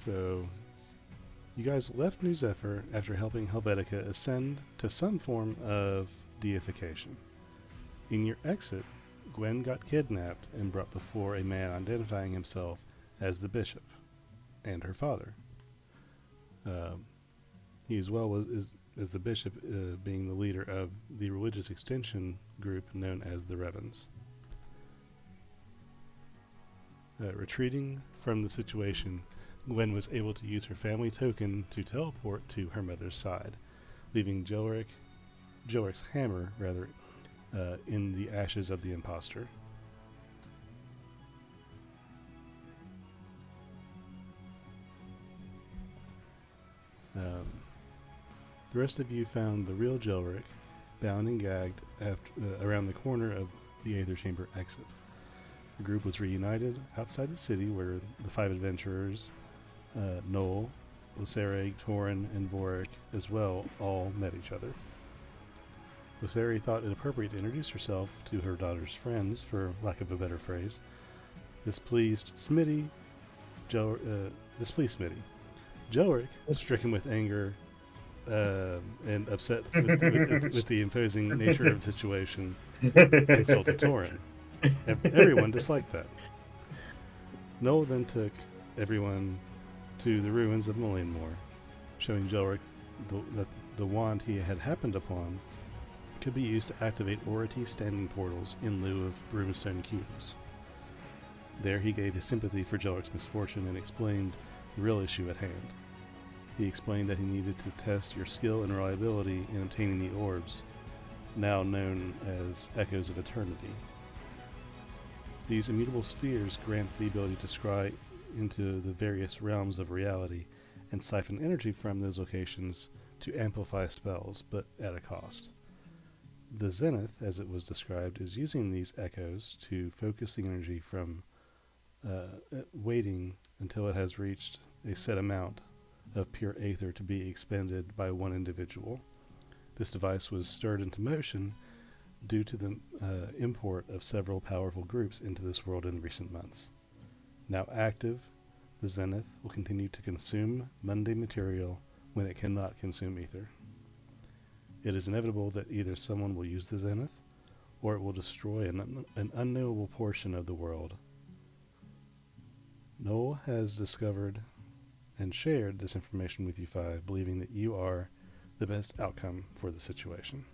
So, you guys left New Zephyr after helping Helvetica ascend to some form of deification. In your exit, Gwen got kidnapped and brought before a man identifying himself as the bishop and her father. He as well as the bishop being the leader of the religious extension group known as the Revens. Retreating from the situation, Gwen was able to use her family token to teleport to her mother's side, leaving Joeric's hammer, in the ashes of the imposter. The rest of you found the real Joeric, bound and gagged around the corner of the Aether Chamber exit. The group was reunited outside the city where the 5 adventurers, Noel, Lucere, Torin, and Vorik as well, all met each other. Lucere thought it appropriate to introduce herself to her daughter's friends, for lack of a better phrase. This pleased Smitty. Joeric, stricken with anger and upset with the imposing nature of the situation, insulted Torin. Everyone disliked that. Noel then took everyone to the ruins of Rynemoore, showing Joeric that the wand he had happened upon could be used to activate Ority standing portals in lieu of Broomstone cubes. There he gave his sympathy for Joeric's misfortune and explained the real issue at hand. He explained that he needed to test your skill and reliability in obtaining the orbs, now known as Echoes of Eternity. These immutable spheres grant the ability to scry into the various realms of reality and siphon energy from those locations to amplify spells, but at a cost. The Zenith, as it was described, is using these echoes to focus the energy from waiting until it has reached a set amount of pure aether to be expended by one individual. This device was stirred into motion due to the import of several powerful groups into this world in recent months. Now active, the Zenith will continue to consume mundane material when it cannot consume ether. It is inevitable that either someone will use the Zenith, or it will destroy an unknowable portion of the world. Noel has discovered and shared this information with you 5, believing that you are the best outcome for the situation.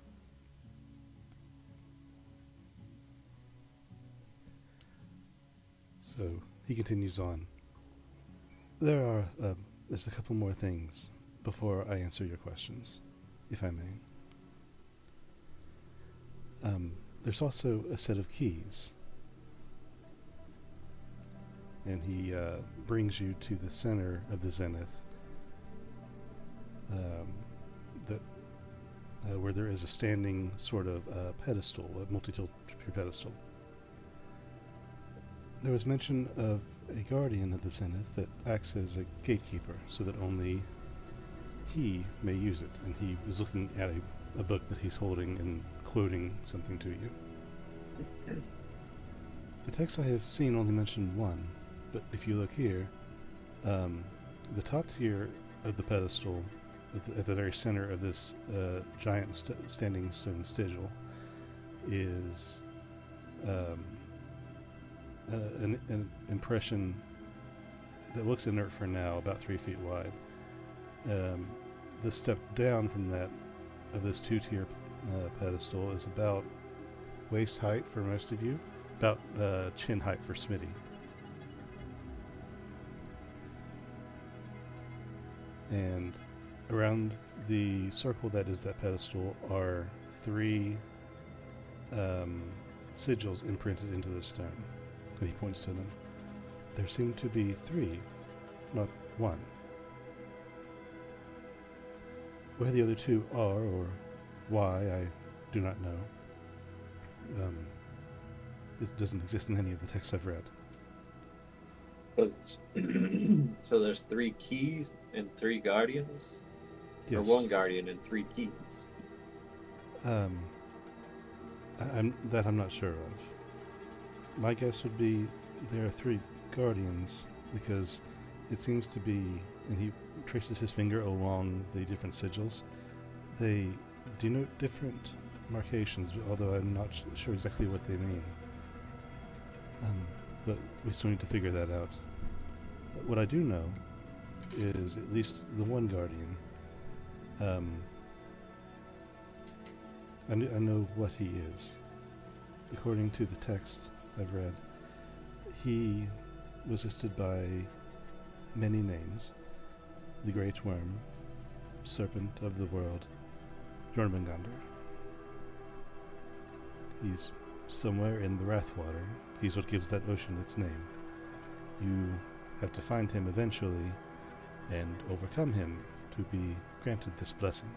So he continues on. There's a couple more things before I answer your questions, if I may. There's also a set of keys, and he brings you to the center of the Zenith, where there is a standing sort of pedestal, a multi-tilt pedestal. There was mention of a guardian of the Zenith that acts as a gatekeeper, so that only he may use it, and he was looking at a book that he's holding and quoting something to you. The text I have seen only mentioned one, but if you look here, the top tier of the pedestal, at the very center of this giant standing stone sigil, is an impression that looks inert for now, about 3 feet wide. The step down from that, of this 2-tier pedestal, is about waist height for most of you, about chin height for Smitty. And around the circle that is that pedestal are 3 sigils imprinted into the stone. And he points to them. There seem to be 3, not 1. Where the other 2 are, or why, I do not know. It doesn't exist in any of the texts I've read. So there's 3 keys and 3 guardians? Yes. Or 1 guardian and 3 keys? I'm not sure of. My guess would be there are 3 guardians, because it seems to be, and he traces his finger along the different sigils. They denote different markations, although I'm not sure exactly what they mean. But we still need to figure that out. What I do know is at least the one guardian. I know what he is. According to the texts I've read, he was listed by many names: the Great Worm, Serpent of the World, Jormungandr. He's somewhere in the Wrathwater. He's what gives that ocean its name. You have to find him eventually and overcome him to be granted this blessing.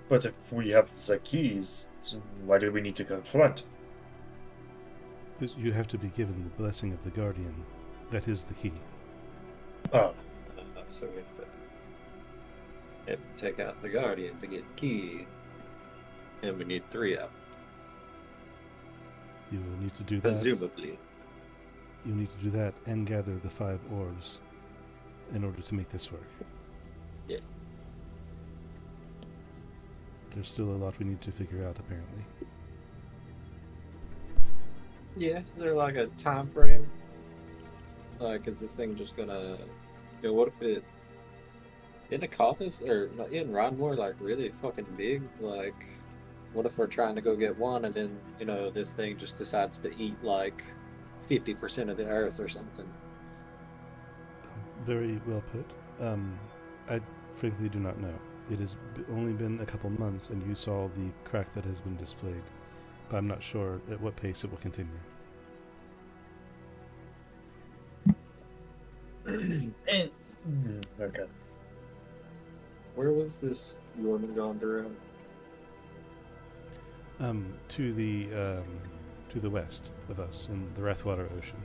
But if we have the keys, why do we need to confront? You have to be given the blessing of the Guardian. That is the key. Oh. So we have to take out the Guardian to get the key. And we need 3 of them. You will need to do that. Presumably. You need to do that and gather the 5 orbs in order to make this work. Yeah. There's still a lot we need to figure out, apparently. Yeah, is there like a time frame? Like, is this thing just gonna... You know, what if it... In a Cauthus, or not in Rynemoore, like, really fucking big? Like, what if we're trying to go get one and then, you know, this thing just decides to eat, like, 50% of the Earth or something? Very well put. I frankly do not know. It has only been a couple months, and you saw the crack that has been displayed. But I'm not sure at what pace it will continue. Okay. Where was this Jormungandr at? To the west of us in the Wrathwater Ocean.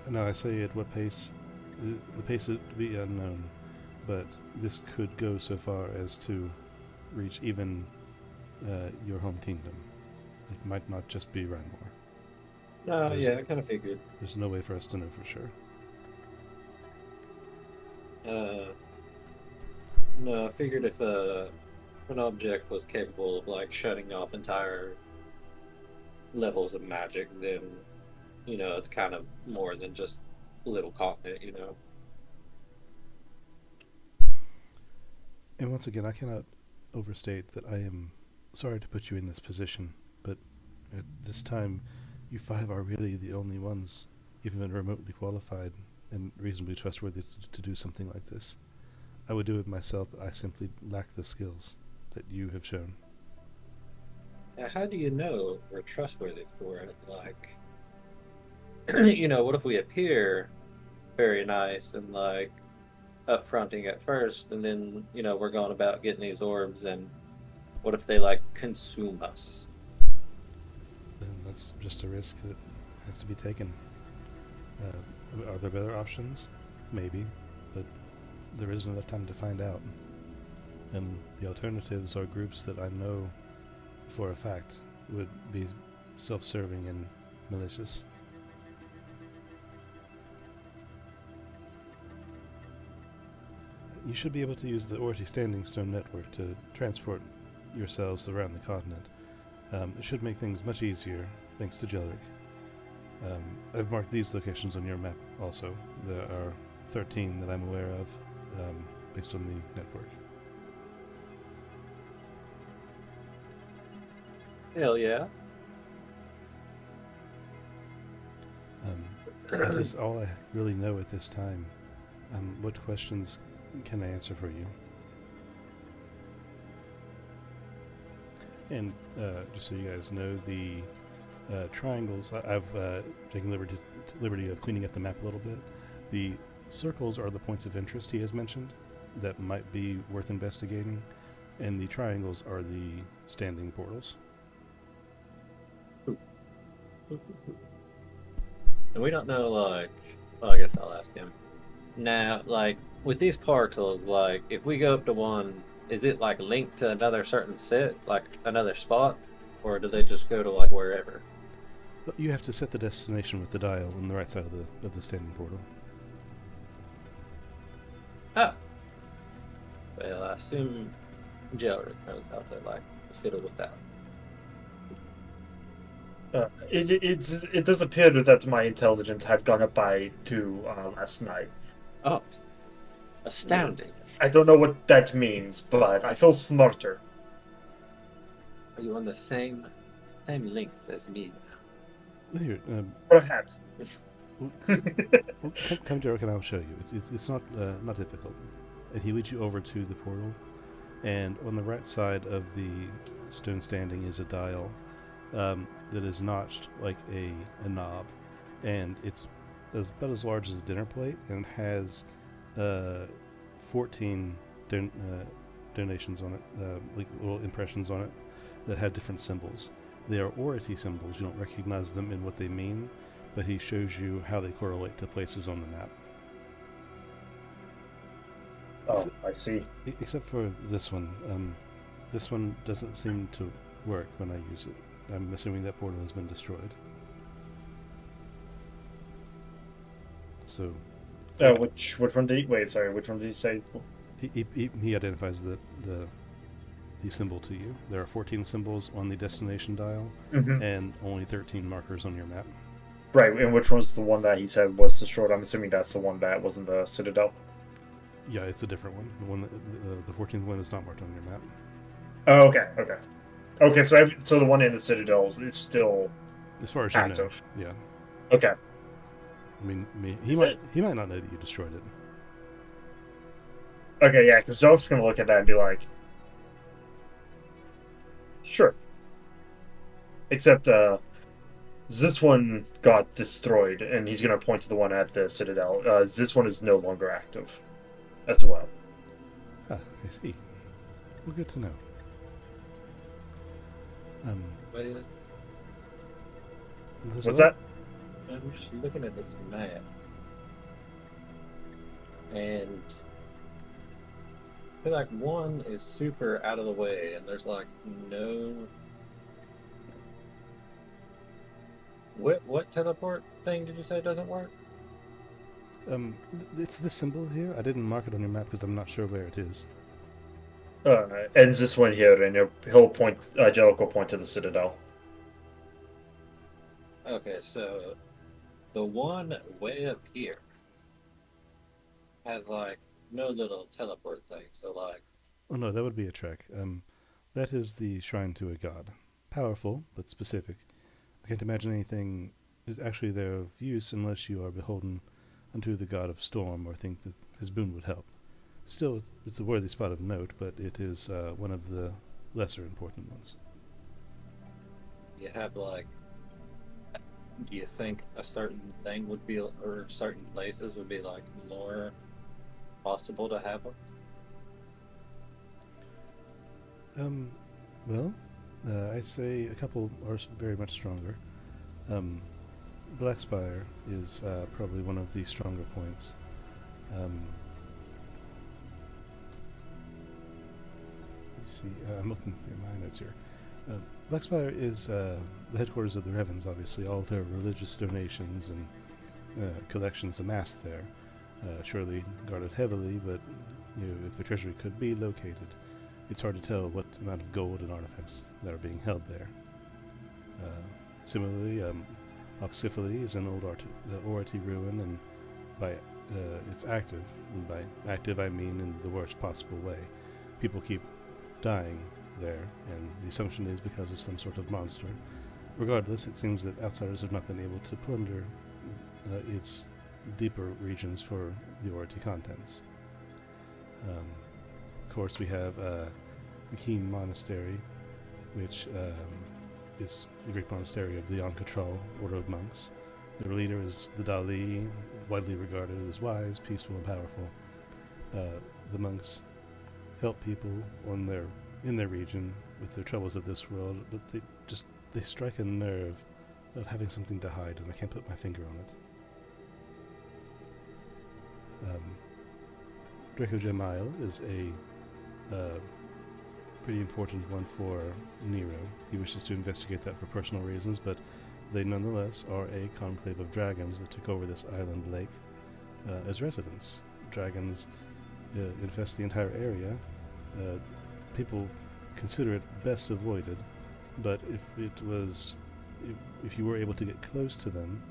No, I say at what pace. The pace would be unknown, but this could go so far as to reach even your home kingdom. It might not just be Rynemoore. No, yeah, I kind of figured. There's no way for us to know for sure. No, I figured if an object was capable of like shutting off entire levels of magic, then you know it's kind of more than just a little continent, you know. And once again, I cannot overstate that I am sorry to put you in this position, but at this time, you 5 are really the only ones even remotely qualified and reasonably trustworthy to do something like this. I would do it myself, but I simply lack the skills that you have shown. Now, how do you know we're trustworthy for it? Like, you know, what if we appear very nice and like upfronting at first, and then you know we're going about getting these orbs, and what if they like consume us? Then that's just a risk that has to be taken. Are there better options? Maybe, but there isn't enough time to find out. And the alternatives are groups that I know for a fact would be self-serving and malicious. You should be able to use the Orty Standing Stone network to transport yourselves around the continent. It should make things much easier, thanks to Jelric. I've marked these locations on your map also. There are 13 that I'm aware of, based on the network. Hell yeah. That is all I really know at this time. What questions can I answer for you? And just so you guys know, the triangles, I've taken liberty of cleaning up the map a little bit. The circles are the points of interest he has mentioned that might be worth investigating, and the triangles are the standing portals. And we don't know, like, well, I guess I'll ask him. Now, like, with these portals, like, if we go up to one, is it, like, linked to another certain set, like, another spot? Or do they just go to, like, wherever? You have to set the destination with the dial on the right side of the standing portal. Oh. Well, I assume Jelric knows how to like fiddle with that. It does appear that my intelligence had gone up by 2 last night. Oh, astounding! I don't know what that means, but I feel smarter. Are you on the same length as me? Here, Perhaps. come, Derek, and I'll show you. It's not not difficult. And he leads you over to the portal, and on the right side of the stone standing is a dial that is notched like a knob, and it's about as large as a dinner plate, and has 14 donations on it, like little impressions on it that have different symbols. They are ority symbols. You don't recognize them in what they mean, but he shows you how they correlate to places on the map. Oh, I see. Except for this one. This one doesn't seem to work when I use it. I'm assuming that portal has been destroyed. So... which one did he... Wait, sorry, which one did he say? He identifies the symbol to you. There are 14 symbols on the destination dial, and only 13 markers on your map. Right, and which one's the one that he said was destroyed? I'm assuming that's the one that was in the Citadel. Yeah, it's a different one. The one that, the 14th one is not marked on your map. Oh, okay. So the one in the Citadel is still as far as you active. know. Yeah. Okay. I mean, he might not know that you destroyed it. Okay, yeah, because Joke's gonna look at that and be like, sure. Except this one got destroyed, and he's gonna point to the one at the Citadel. This one is no longer active as well. Ah, I see. Well, good to know. What's that? I'm just looking at this map, and I feel like one is super out of the way, and there's like no. What teleport thing did you say doesn't work? It's this symbol here. I didn't mark it on your map because I'm not sure where it is. Ends this one here, and he'll point. Jellic will point to the Citadel. Okay, so the one way up here has like no little teleport thing. So like, oh no, that would be a trek. That is the shrine to a god, powerful but specific. I can't imagine anything is actually there of use unless you are beholden unto the god of storm or think that his boon would help. Still, it's a worthy spot of note, but it is one of the lesser important ones. you have like, do you think a certain thing would be, or certain places would be like more possible to have them? Well, I'd say a couple are very much stronger. Blackspire is probably one of the stronger points. Let's see, I'm looking through my notes here. Blackspire is the headquarters of the Revens, obviously. All of their religious donations and collections amassed there. Surely guarded heavily, but if the treasury could be located, it's hard to tell what amount of gold and artifacts that are being held there. Similarly, Oxyphily is an old ority ruin, and by it's active. And by active, I mean in the worst possible way. People keep dying there, and the assumption is because of some sort of monster. Regardless, it seems that outsiders have not been able to plunder its deeper regions for the ority contents. Of course, we have the Keen Monastery, which is the Greek monastery of the Ankatral Order of Monks. Their leader is the Dali, widely regarded as wise, peaceful, and powerful. The monks help people in their region with their troubles of this world, but they strike a nerve of having something to hide, and I can't put my finger on it. Draco Jemail is a pretty important one for Nero. He wishes to investigate that for personal reasons, but they nonetheless are a conclave of dragons that took over this island lake as residents. Dragons infest the entire area. People consider it best avoided, but if you were able to get close to them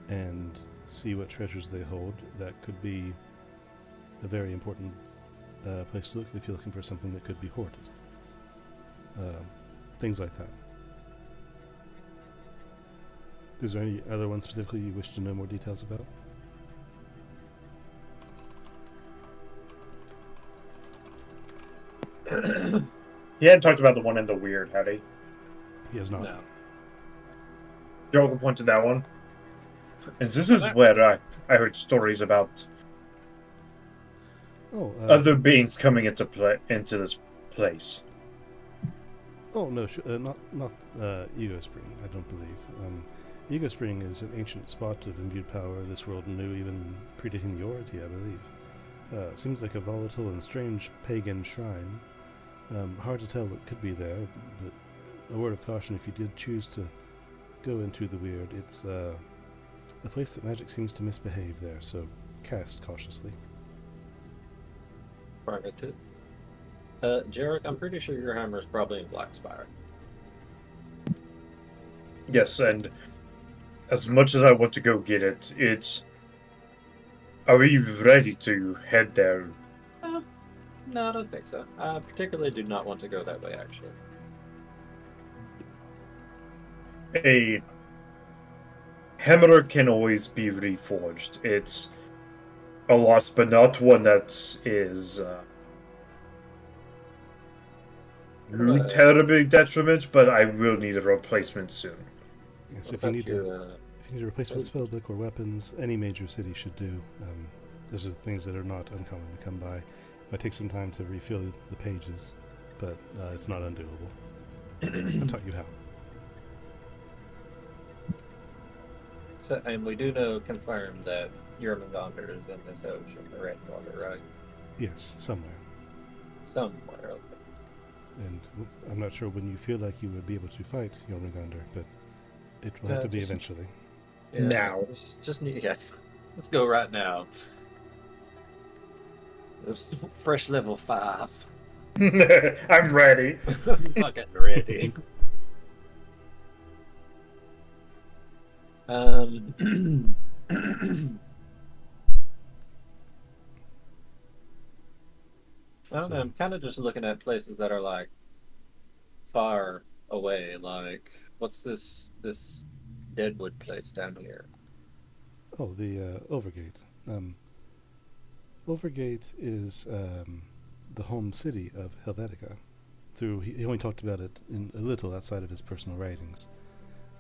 and see what treasures they hold, that could be a very important place to look if you're looking for something that could be hoarded. Things like that. Is there any other one specifically you wish to know more details about? He hadn't talked about the one in the weird, had he? He has not. No. Joe can point to that one. And this is where I heard stories about other beings coming into this place. Oh no, not Ego Spring. I don't believe. Ego Spring is an ancient spot of imbued power this world knew even predating the Ority, I believe. Seems like a volatile and strange pagan shrine. Hard to tell what could be there, but a word of caution if you did choose to go into the weird. It's a place that magic seems to misbehave there, so cast cautiously. Targeted. Jarek, I'm pretty sure your hammer is probably in Blackspire. Yes, and as much as I want to go get it, are we ready to head there? No, I don't think so. I particularly do not want to go that way, actually. A hammer can always be reforged. It's a loss, but not one that is terribly detriment, but I will need a replacement soon. Yes, if you need a replacement spellbook or weapons, any major city should do. Those are things that are not uncommon to come by. It might take some time to refill the pages, but it's not undoable. I'll taught you how. So, and we do know, confirm that Jormungandr is in this ocean, the Rynemoore, right? Yes, somewhere. Somewhere. Okay. And I'm not sure when you feel like you would be able to fight Jormungandr, but it will have to be eventually. Yeah, now. Just need, yeah. Let's go right now. Fresh level 5. I'm ready. I'm fucking ready. I don't know, I'm kind of just looking at places that are like far away, like what's this Deadwood place down here? Oh, the Overgate. Overgate is the home city of Helvetica. He only talked about it in a little outside of his personal writings.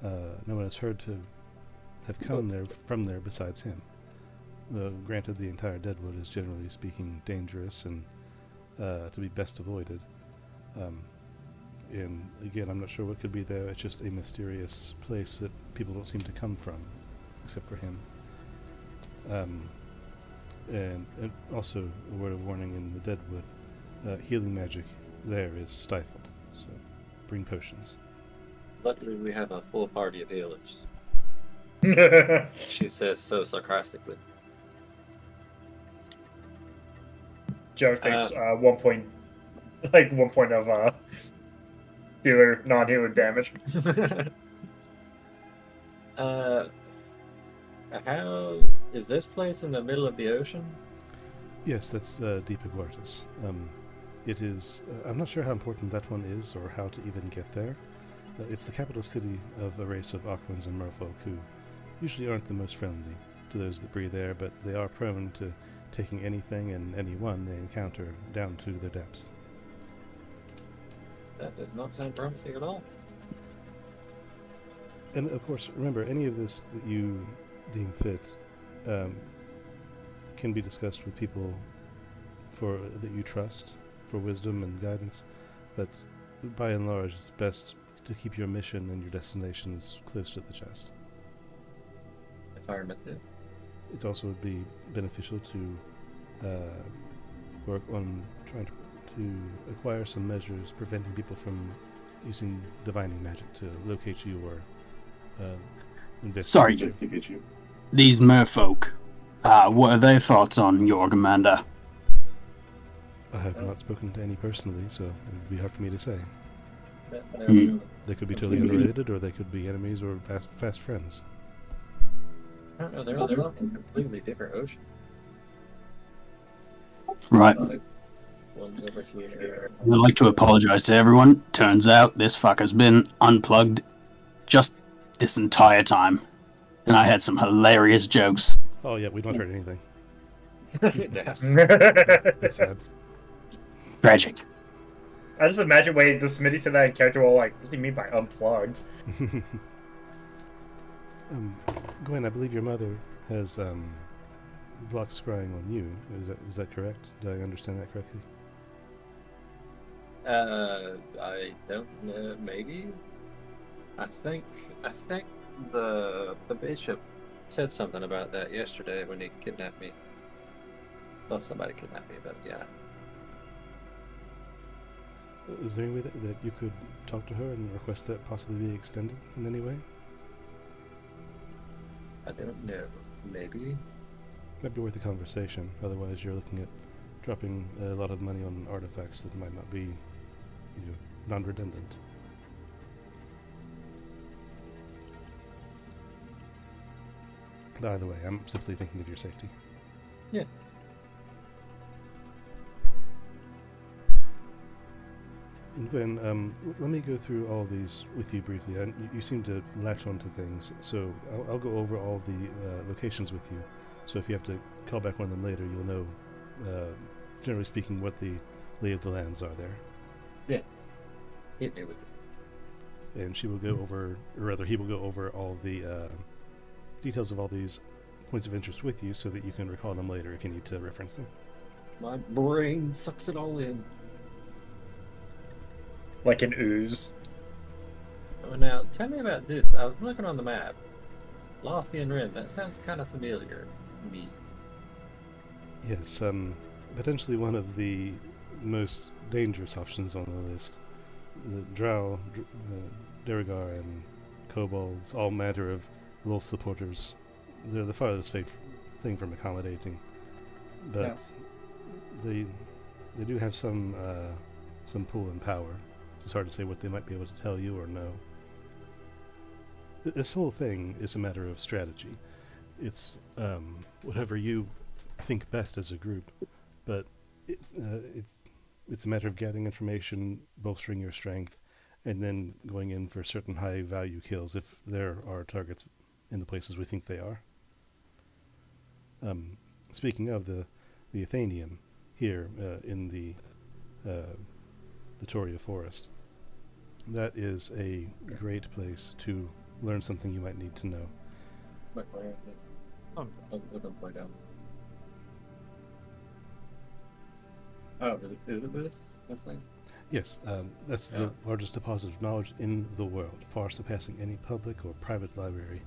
No one has heard to have come from there besides him. Granted, the entire Deadwood is generally speaking dangerous and to be best avoided. And again, I'm not sure what could be there. It's just a mysterious place that people don't seem to come from, except for him. And also, a word of warning in the Deadwood, healing magic there is stifled, so bring potions. Luckily, we have a full party of healers. She says so sarcastically. Joe takes 1 point, like 1 point of non-healer damage. How is this place in the middle of the ocean? Yes, that's Deep Aguartus. It is. I'm not sure how important that one is, or how to even get there. It's the capital city of a race of Aquans and merfolk who usually aren't the most friendly to those that breathe there, but they are prone to taking anything and anyone they encounter down to their depths. That does not sound promising at all. And of course, remember, any of this that you deem fit can be discussed with people that you trust for wisdom and guidance, but by and large, it's best to keep your mission and your destinations close to the chest. Environment. It also would be beneficial to work on trying to acquire some measures preventing people from using divining magic to locate you or Sorry, investigate you. these merfolk. What are their thoughts on your commander? I have not spoken to any personally, so it would be hard for me to say. They could be totally unrelated, or they could be enemies or fast friends. I don't know. They're all in completely different oceans. Right. One's over here. I'd like to apologize to everyone. Turns out this fucker's been unplugged just this entire time. And I had some hilarious jokes. Oh yeah, we've not heard anything. I That's sad. Tragic. just imagine when the Smitty said that in character, all like, what does he mean by unplugged? Gwen, I believe your mother has blocked scrying on you. Is that correct? Did I understand that correctly? I don't know. Maybe. I think the bishop said something about that yesterday when he kidnapped me. Well, somebody kidnapped me, but yeah. Is there any way that you could talk to her and request that possibly be extended in any way? I don't know. Maybe. Might be worth a conversation. Otherwise, you're looking at dropping a lot of money on artifacts that might not be, non-redundant. But either way, I'm simply thinking of your safety. Yeah. And Gwen, let me go through all these with you briefly. You seem to latch onto things, so I'll go over all the locations with you. So if you have to call back one of them later, you'll know, generally speaking, what the lay of the lands are there. Yeah. Hit me with it. And she will go over, or rather, he will go over all the details of all these points of interest with you, so that you can recall them later if you need to reference them. My brain sucks it all in. Like an ooze. Oh, now, tell me about this. I was looking on the map. Lothian Rim. That sounds kind of familiar to me. Yes, potentially one of the most dangerous options on the list. The Drow, Derigar, and Kobolds, all matter of low supporters. They're the farthest thing from accommodating, but they do have some pull and power. It's hard to say what they might be able to tell you or know. This whole thing is a matter of strategy. It's whatever you think best as a group, but it's a matter of gathering information, bolstering your strength, and then going in for certain high value kills if there are targets in the places we think they are. Speaking of the Athenian here in the Toria Forest, that is a great place to learn something you might need to know. I was looking to play down. Oh, is it this thing? Yes, that's the largest deposit of knowledge in the world, far surpassing any public or private library.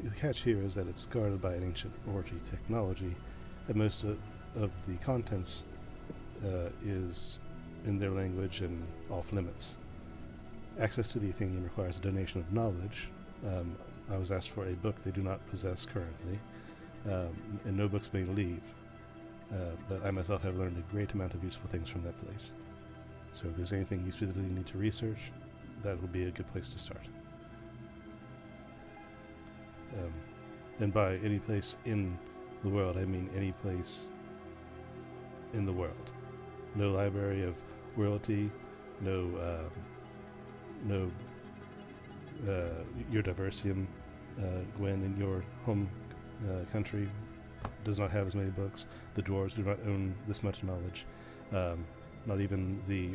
The catch here is that it's guarded by an ancient orgy technology, and most of the contents is in their language and off limits. Access to the Athenian requires a donation of knowledge. I was asked for a book they do not possess currently, and no books may leave. But I myself have learned a great amount of useful things from that place. So if there's anything you specifically need to research, that would be a good place to start. And by any place in the world, I mean any place in the world. No library of royalty, no your Diversium, Gwen, in your home country does not have as many books. The dwarves do not own this much knowledge. Not even the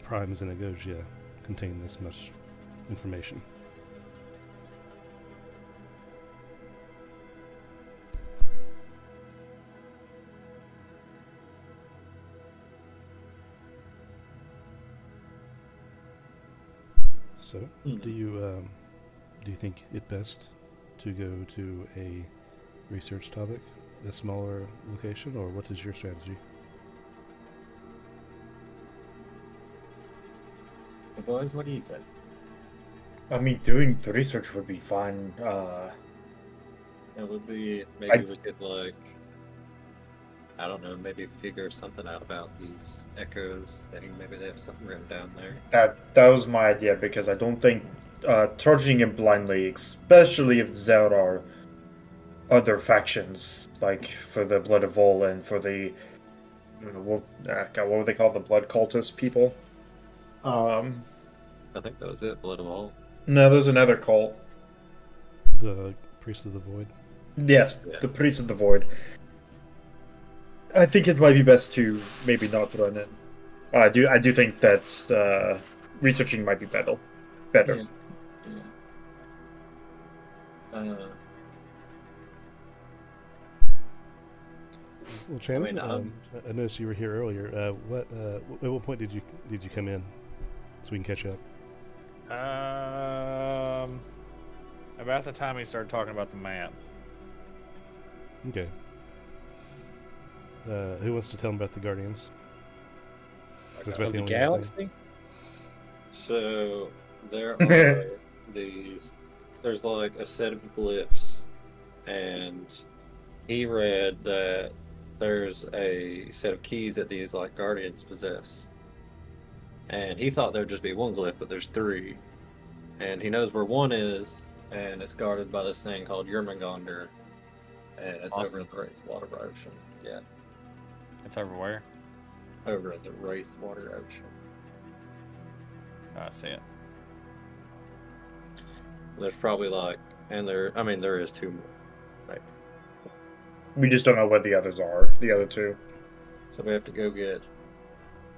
primes in Agogia contain this much information. So, do you think it best to go to a research topic, a smaller location, or what is your strategy? Hey boys, what do you say? I mean, doing the research would be fine. It would be maybe I- we could like I don't know, maybe figure something out about these echoes. Maybe they have something written down there. that was my idea because I don't think charging him blindly, especially if there are other factions like for the Blood of Vol and for the what would they call the Blood Cultist people? I think that was it, Blood of All. No, there's another cult. The Priest of the Void. Yes, Yeah. the Priest of the Void. I think it might be best to maybe not run it. I do think that researching might be better. Yeah. Well, Shannon, I mean, I noticed you were here earlier. At what point did you come in, so we can catch up? About the time he started talking about the map. Okay. Who wants to tell him about the Guardians? 'Cause that's about Of the the only other thing. galaxy? So there are these. There's like a set of glyphs, and he read that there's a set of keys that these like guardians possess, and he thought there'd just be one glyph, but there's three, and he knows where one is, and it's guarded by this thing called Yermagonder, and it's Awesome. over in the Wraith Water Ocean. Yeah, It's everywhere. over in the Wraith Water Ocean. I see it. There's probably like, and there is two more. Right. We just don't know what the others are. The other two. So we have to go get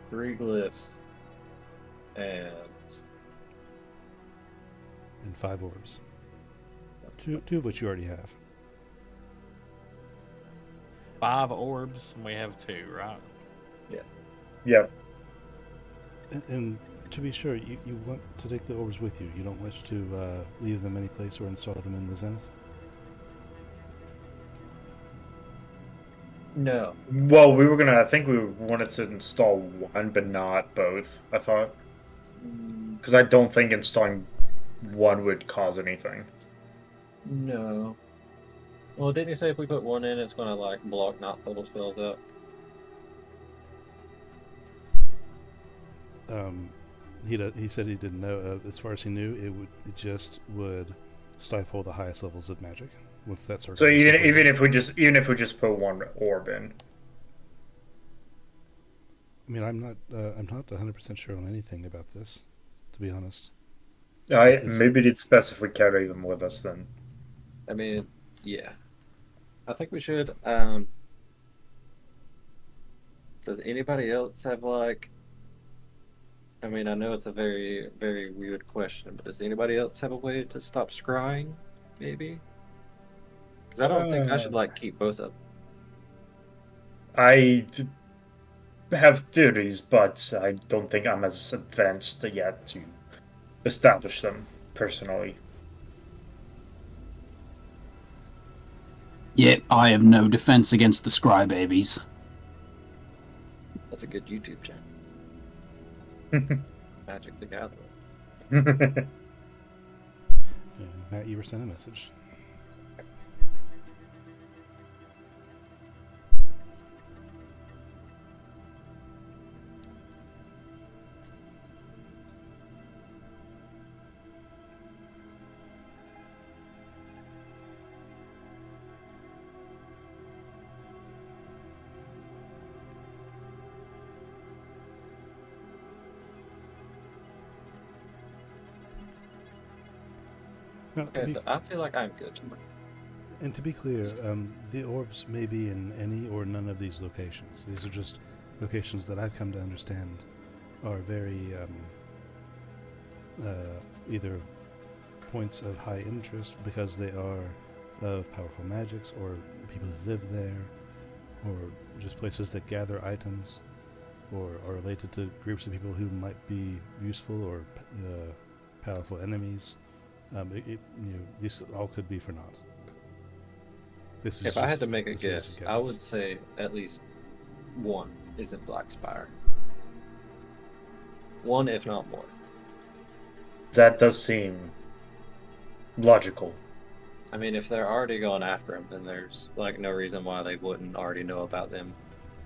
3 glyphs and And 5 orbs. Two of which you already have. 5 orbs, and we have 2, right? Yeah. And to be sure, you want to take the orbs with you. You don't wish to leave them any place or install them in the Zenith. no. Well, we were gonna. I think we wanted to install one, but not both. I thought because I don't think installing one would cause anything. No. Well, didn't you say if we put one in, it's gonna like block not total spells out? He said he didn't know. As far as he knew, it just would stifle the highest levels of magic once that circle. So was even completed. if we just put one orb in, I mean, I'm not 100% sure on anything about this, to be honest. It's- maybe it's best if we carry them with us then. I mean, yeah. I think we should. Does anybody else have like? I mean, I know it's a very, very weird question, but does anybody else have a way to stop scrying? Maybe. Because I don't think I should like keep both of them. I have theories, but I don't think I'm as advanced yet to establish them personally. Yet I have no defense against the scry babies. That's a good YouTube channel. Magic the Gathering. Matt, you were sent a message. Now, to Okay, be- so I feel like I'm good. And to be clear, the orbs may be in any or none of these locations. These are just locations that I've come to understand are very either points of high interest because they are of powerful magics, or people who live there, or just places that gather items, or are related to groups of people who might be useful or powerful enemies. These all could be for naught. This is If I had just to make a a series guess, of I guesses. would say at least one is in Black Spire. One, if not more. That does seem logical. I mean, if they're already going after him, then there's like no reason why they wouldn't already know about them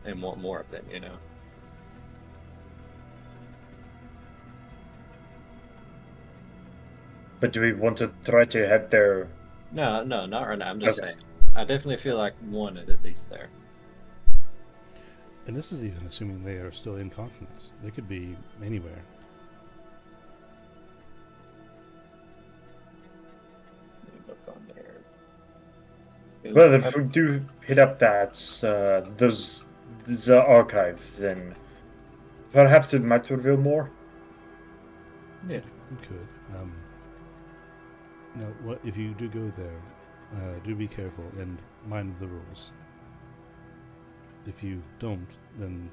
and want more of them, you know? But do we want to try to head there? No, not right now. I'm just Okay. saying. I definitely feel like one is at least there. And this is even assuming they are still in continents. They could be anywhere. Let me look on there. Well, if we do hit up that the archive, then perhaps it might reveal more. Yeah. You could. Now, what if you do go there? Do be careful and mind the rules. If you don't, then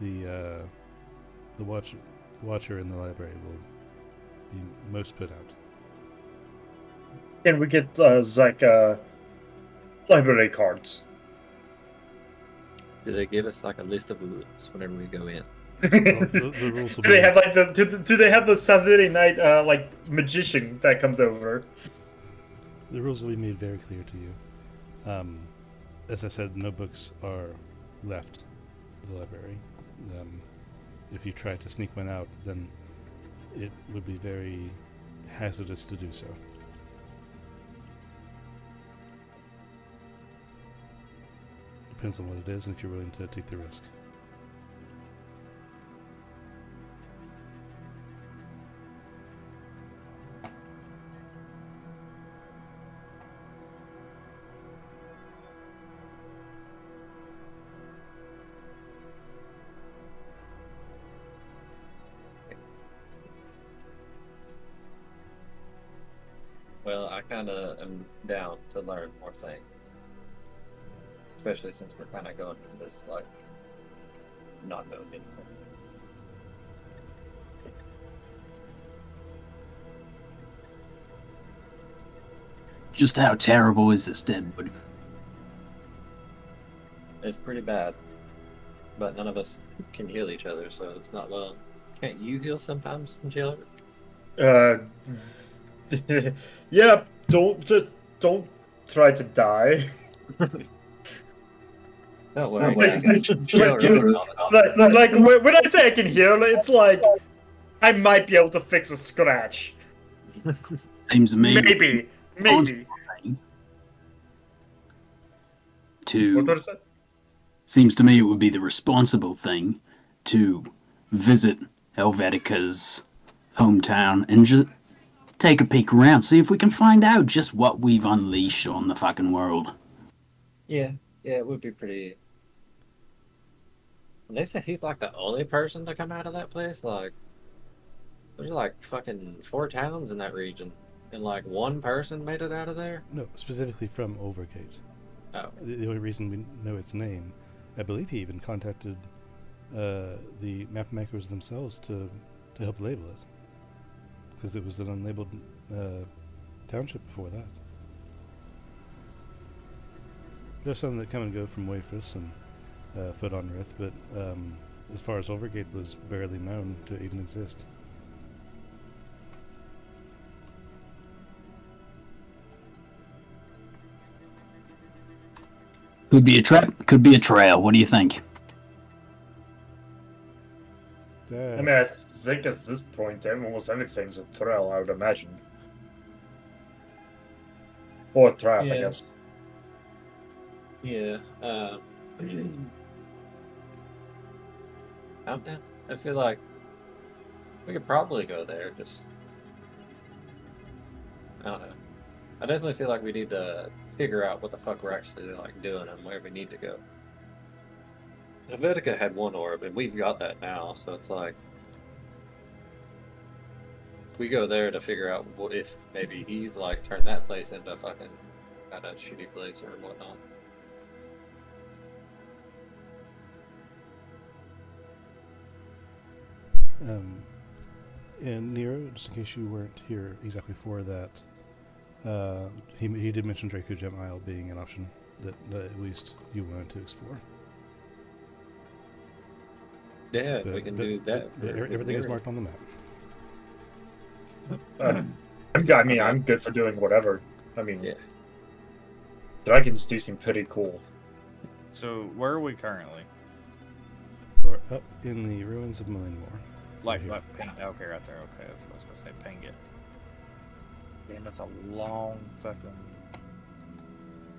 the watcher in the library will be most put out. Can we get library cards? Do they give us like a list of rules whenever we go in? Well, the rules will Do they be have like do they have the Saturday night like magician that comes over? the rules will be made very clear to you. As I said, no books are left at the library. If you try to sneak one out, then it would be very hazardous to do so. Depends on what it is and if you're willing to take the risk. Well, I kind of am down to learn more things. Especially since we're kind of going for this, like, not knowing anything. Just how terrible is this deadwood? It's pretty bad. But none of us can heal each other, so it's not well. Can't you heal sometimes, Jailer? Yeah, don't try to die. Don't worry. Like, when I say I can heal, it's like I might be able to fix a scratch. Seems to me Maybe. to What was that? seems to me it would be the responsible thing to visit Helvetica's hometown and just take a peek around, see if we can find out just what we've unleashed on the fucking world. Yeah, it would be pretty. And they said he's like the only person to come out of that place. Like, there's like fucking 4 towns in that region, and like one person made it out of there. No, specifically from Overgate. Oh, The only reason we know its name, I believe he even contacted the map makers themselves to help label it, because it was an unlabeled township before that. There's some that come and go from Wayfus and Foot on Rith, but as far as Overgate was barely known to even exist. Could be a trap, could be a trail. What do you think? I mean, I think at this point, almost everything's a trail, I would imagine. Or a trap, I Yeah. guess. yeah. I feel like we could probably go there. Just, I don't know. I definitely feel like we need to figure out what the fuck we're actually like doing and where we need to go. Helvetica had one orb, and we've got that now, so it's like we go there to figure out what if maybe he's like turned that place into a fucking kind of shitty place or whatnot. And Nero, just in case you weren't here exactly for that, he did mention Draco Gem Isle being an option that at least you wanted to explore. Yeah, we can do that. But everything is marked on the map. I'm good for doing whatever. I mean, Yeah. dragons do seem pretty cool. So where are we currently? Or up in the ruins of Rynemoore. Like, Here. ping. Okay, right there. Okay, that's what I was gonna say. Ping it. Damn, that's a long fucking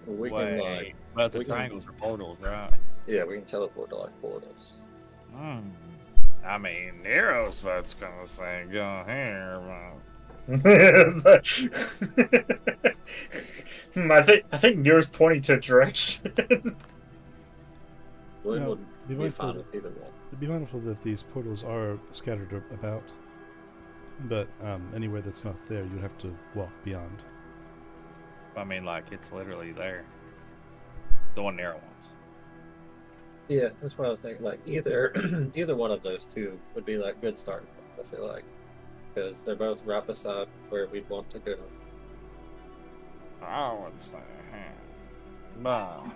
We can way. like, But the we can- triangles are portals, right? yeah, we can teleport to like portals. I mean, Nero's what's gonna say go here, I think Nero's pointing to a direction. We No, would be be mindful fine with either one. Be mindful that these portals are scattered about, but anywhere that's not there, you'd have to walk beyond. I mean, like, it's literally there. The one Nero wants. Yeah, that's what I was thinking. Like either either one of those two would be like good starting points. I feel like because they're both right beside where we'd want to go. I would say, no.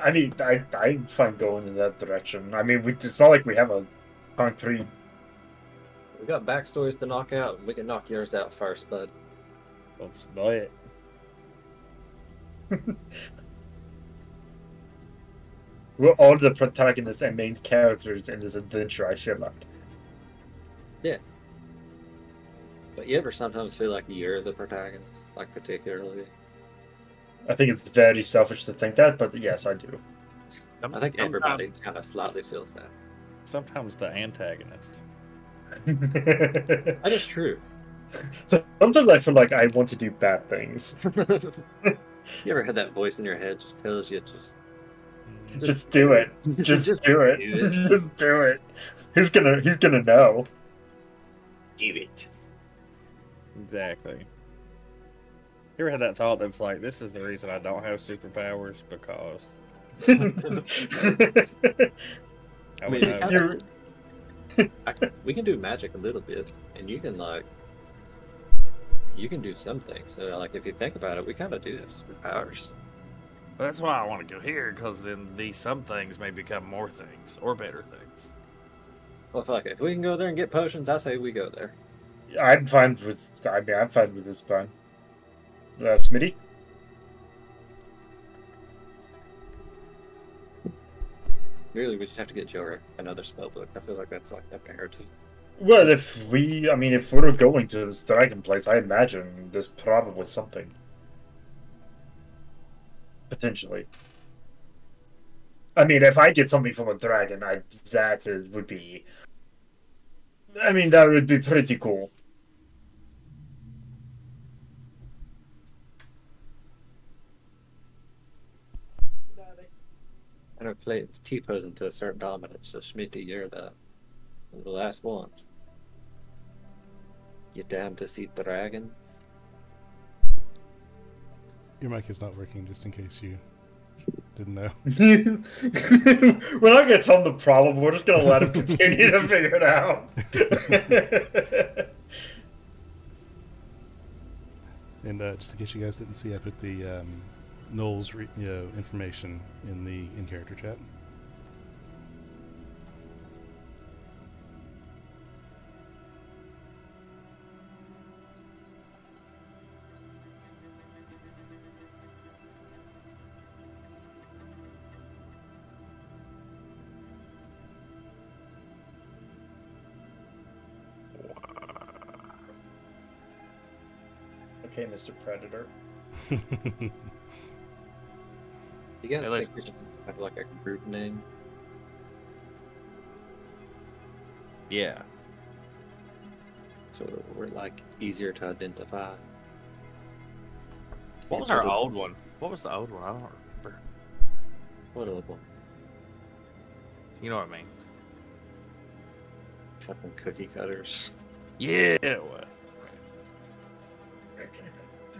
I mean, I'm fine going in that direction. I mean, it's not like we have a concrete. We got backstories to knock out, and we can knock yours out first, bud. Let's do it. We're all the protagonists and main characters in this adventure, I feel like. But you ever sometimes feel like you're the protagonist, like particularly? I think it's very selfish to think that, but yes, I do. I think everybody kind of slightly feels that. Sometimes the antagonist. That is true. Sometimes I feel like I want to do bad things. You ever had that voice in your head just tells you Just do it. Just do it. Just do it. He's gonna know. do it. Exactly. You ever had that thought that's like, this is the reason I don't have superpowers because I I mean, would it know. kinda- we can do magic a little bit, and you can do some things. So like if you think about it, we kind of do have superpowers. That's why I want to go here, because then these some things may become more things or better things. Well, fuck it. If we can go there and get potions, I say we go there. I'm fine with. I mean, I'm fine with this plan. Smitty. Really, we just have to get Jorik another spell book. I feel like that's like imperative. Well, if we're going to this dragon place, I imagine there's probably something. Potentially. I mean, if I get something from a dragon, would be. I mean, that would be pretty cool. I know play it's T-posing to a certain dominance, so Smitty, you're the last one. You down to see dragons? Your mic is not working, just in case you didn't know. We're not gonna tell him the problem. We're just gonna let him continue to figure it out. And just in case you guys didn't see, I put the Knowles information in the in-character chat. Okay, Mr. Predator. You guys Hey, think we should have like a group name? Yeah. So we're like easier to identify. What was our old one? What was the old one? I don't remember. What old one? You know what I mean? Fucking cookie cutters. Yeah. What?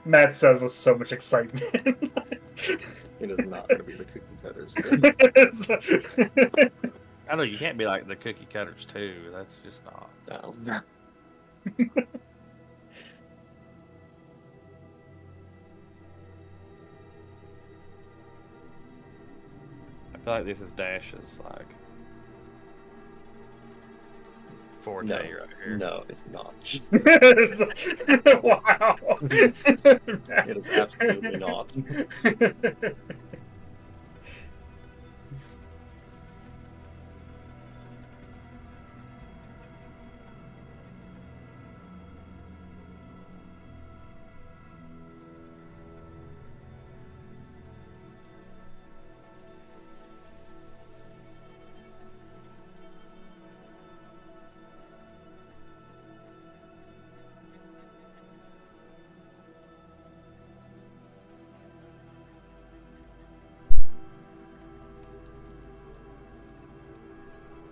Matt says with so much excitement. It is not going to be the cookie cutters. I know you can't be like the cookie cutters too. That's just not. No. I feel like this is Dash's like forte No, right here. no, it's not. Wow. It is absolutely not.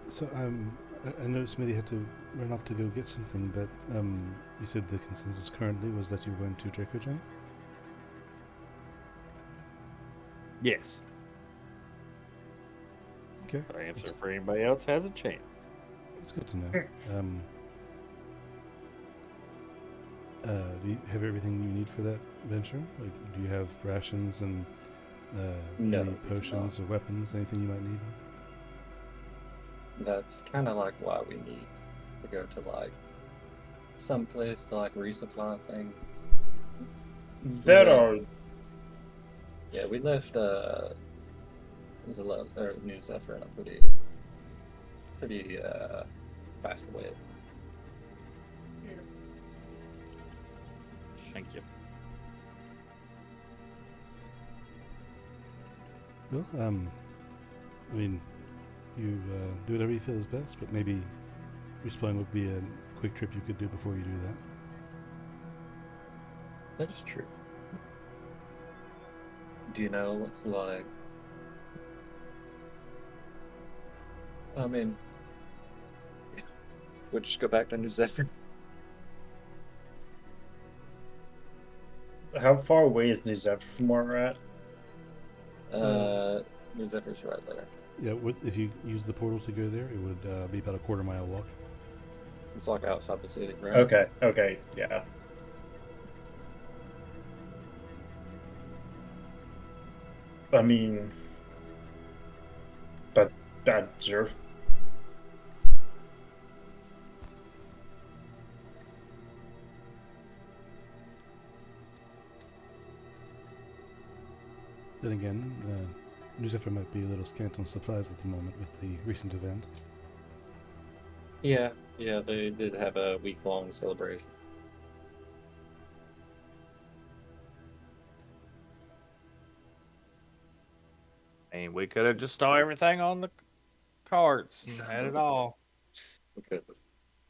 So I noticed Smitty had to run off to go get something, but you said the consensus currently was that you were going to Draco Jam? Yes. Okay. I answer for anybody else has a chance. It's good to know. Do you have everything you need for that venture? Like, do you have rations and No, any potions or weapons, anything you might need? That's kind of like why we need to go to like some place to like resupply things. There are Yeah, we left Zilla or New Zephyr in a pretty fast way. Thank you. Well, I mean, you do whatever you feel is best, but maybe respawning would be a quick trip you could do before you do that. That is true. Do you know what's like? I mean, we'll just go back to New Zephyr. how far away is New Zephyr from where we're at? New Zephyr's right there. Yeah, if you use the portal to go there, it would be about a quarter-mile walk. It's like outside the city, right? Okay, yeah. I mean, but sure. Then again, New Zephyr might be a little scant on supplies at the moment with the recent event. Yeah, they did have a week-long celebration. And we could have just stole everything on the carts and had it all. Okay.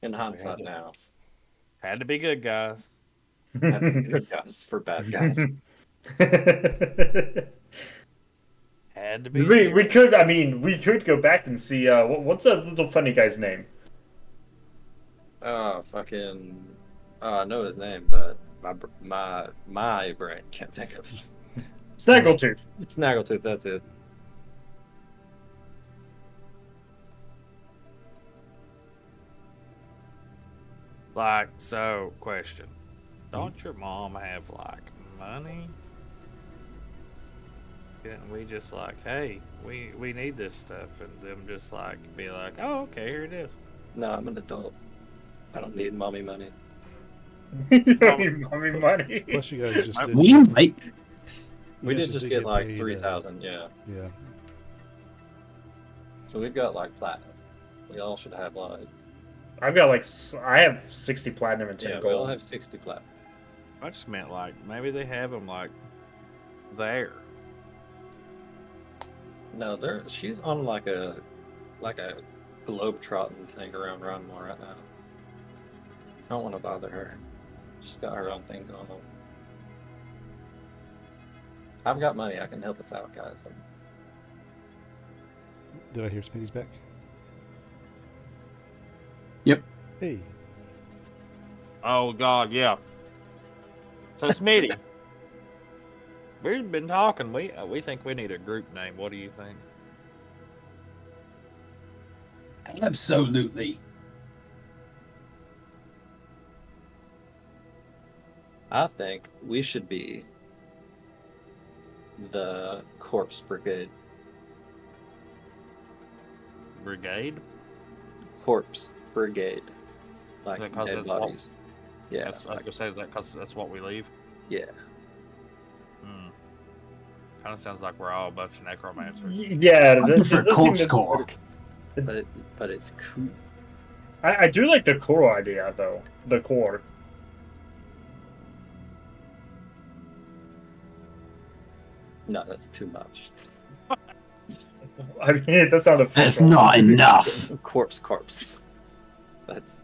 In hindsight now, Had to be good guys. good guys for bad guys. Had to be. we could, I mean, we could go back and see, what's that little funny guy's name? Oh, fucking... I know his name, but my brain can't think of it. Snaggletooth. Snaggletooth, that's it. Like, so, question. Don't your mom have, like, money? Couldn't we just, like, hey, we need this stuff, and them just, like, be like, oh, okay, here it is. No, I'm an adult. I don't need mommy money. Mommy money. Plus, you guys just did. We might. We you guys did just get like paid, 3,000, yeah. Yeah. So we've got like platinum. We all should have like... I've got like, I have 60 platinum and 10 Yeah, we all gold. have 60 platinum. I just meant, like, maybe they have them, like, there. No, she's on like a globe-trotting thing around Rynemoore right now. I don't want to bother her. She's got her own thing going on. I've got money. I can help us out, guys. Did I hear Smitty's back? Yep. Hey. Oh, God, yeah. So, Smitty, we've been talking. We think we need a group name. What do you think? Absolutely. I think we should be the Corpse Brigade. Brigade? Corpse Brigade. like Is it 'cause dead it's what- bodies. Yeah, I was like, gonna say that because that's what we leave. yeah. Hmm. Kind of sounds like we're all a bunch of necromancers. Yeah, I prefer corpse core. But it's cool. I do like the core idea though. The core. No, that's too much. I mean, it does sound official. That's not enough. Corpse. That's.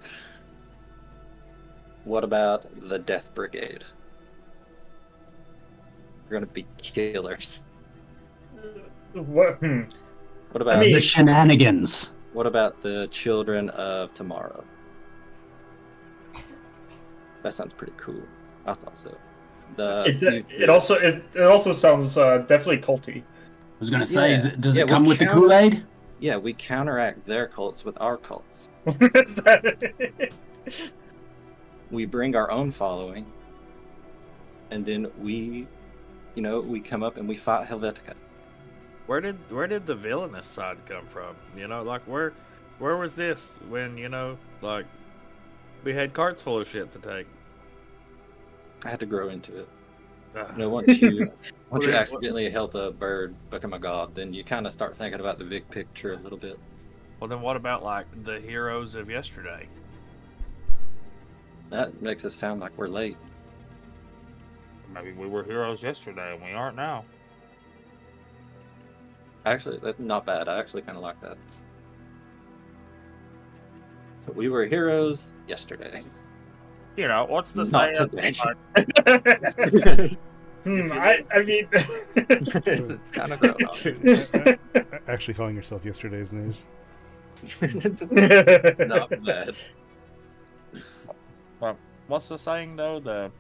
What about the Death Brigade? We're gonna be killers. What? What about I mean- The shenanigans. what about the Children of Tomorrow? That sounds pretty cool. I thought so. It also sounds definitely culty. I was gonna say, Yeah. does Yeah, it come we with the counter- Kool-Aid? Yeah, we counteract their cults with our cults. We bring our own following, and then we come up and we fight Helvetica. Where did the villainous side come from? You know, like where was this when like we had carts full of shit to take? I had to grow into it. Ugh. You know, once you Well, accidentally help a bird become a god, then you kind of start thinking about the big picture a little bit. Well, then what about like the heroes of yesterday? That makes us sound like we're late. Maybe we were heroes yesterday and we aren't now. Actually, that's not bad. I actually kind of like that. But we were heroes yesterday. You know, what's the Not saying? today. I mean, It's kind of grown Actually calling yourself yesterday's news. up. Not bad. What's the saying though?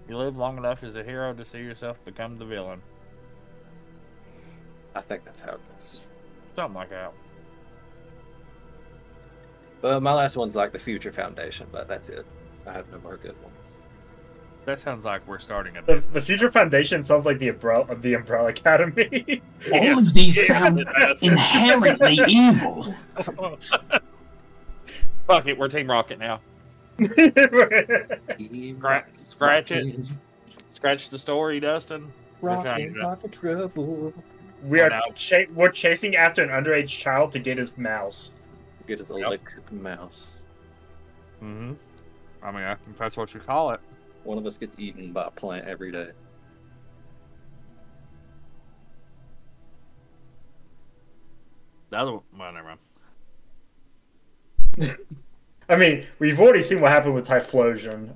You live long enough as a hero to see yourself become the villain. I think that's how it goes. Something like that. But my last one's like the Future Foundation, but that's it. I have no more good ones. That sounds like we're starting a the business. Future Foundation sounds like the Umbrella Academy. All of these sound inherently evil. Fuck it, we're Team Rocket now. Scratch it. Scratch the story, Dustin. Rocket trouble. We're chasing after an underage child to get his mouse. Get his electric mouse. Mm-hmm. I mean, I think that's what you call it. One of us gets eaten by a plant every day. The other one, well, never mind. I mean, we've already seen what happened with Typhlosion.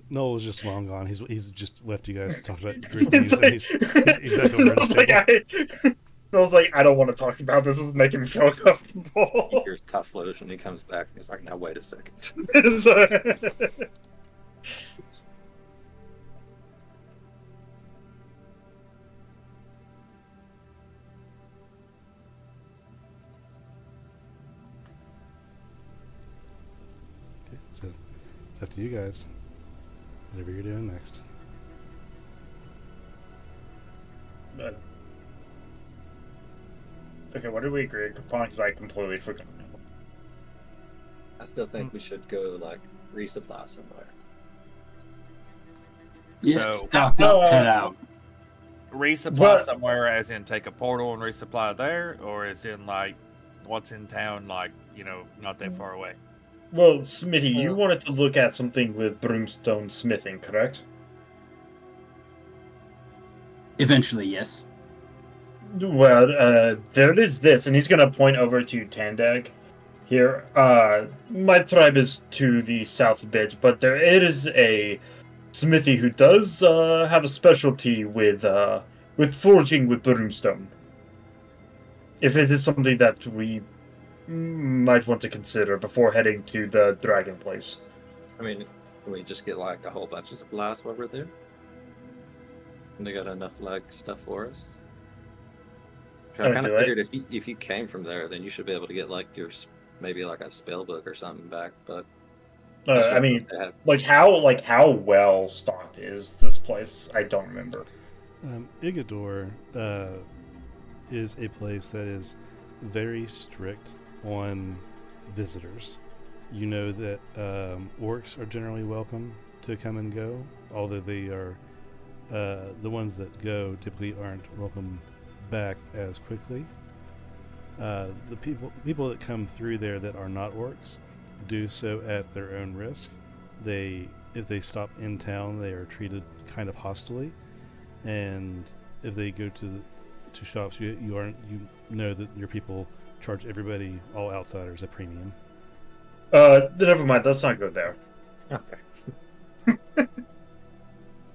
Noel was just long gone. He's just left you guys to talk about Greek news. And he's back over I was like, I was like, I don't want to talk about this. This is making me feel uncomfortable. Here's Typhlosion, he comes back and he's like, now wait a second. Okay, so it's up to you guys. Whatever you're doing next. Okay, what did we agree upon? Because I completely forgot. I still think we should go, like, resupply somewhere. Yeah, So- stock up, head out. Resupply But- somewhere, as in take a portal and resupply there, or as in like what's in town, like not that far away. Well, Smitty, you wanted to look at something with Broomstone Smithing, correct? Eventually, yes. Well, there is this, and he's gonna point over to Tandag here. My tribe is to the south a bit, but there is a smithy who does have a specialty with forging with Broomstone. If it is something that we might want to consider before heading to the Dragon Place. I mean, can we just get, like, a whole bunch of supplies while we're there? And they got enough, like, stuff for us? I kind of figured if you came from there, then you should be able to get, like, maybe, like, a spell book or something back, but... I mean, how well stocked is this place? I don't remember. Igador is a place that is very strict on visitors. You know that orcs are generally welcome to come and go, although they are the ones that go typically aren't welcome back as quickly. The people that come through there that are not orcs do so at their own risk. If they stop in town, they are treated kind of hostilely, and if they go to shops, you know that your people charge everybody, all outsiders, a premium. Never mind. Let's not go there. Okay.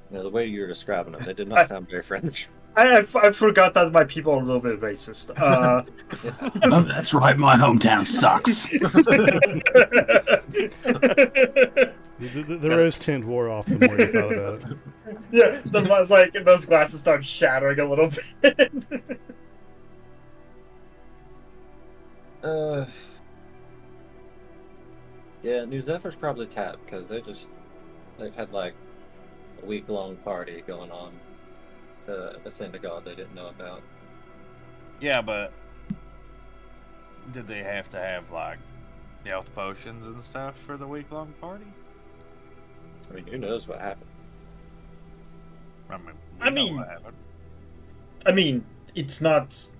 The way you were describing them, they did not sound very friendly. I forgot that my people are a little bit racist. Oh, that's right. My hometown sucks. The rose tint wore off the more you thought about it. Yeah, those glasses start shattering a little bit. Yeah, New Zephyr's probably tapped because they've had like a week-long party going on to ascend a god they didn't know about. Yeah, but did they have to have like health potions and stuff for the week-long party? I mean, who knows what happened? I mean, what happened. I mean, it's not.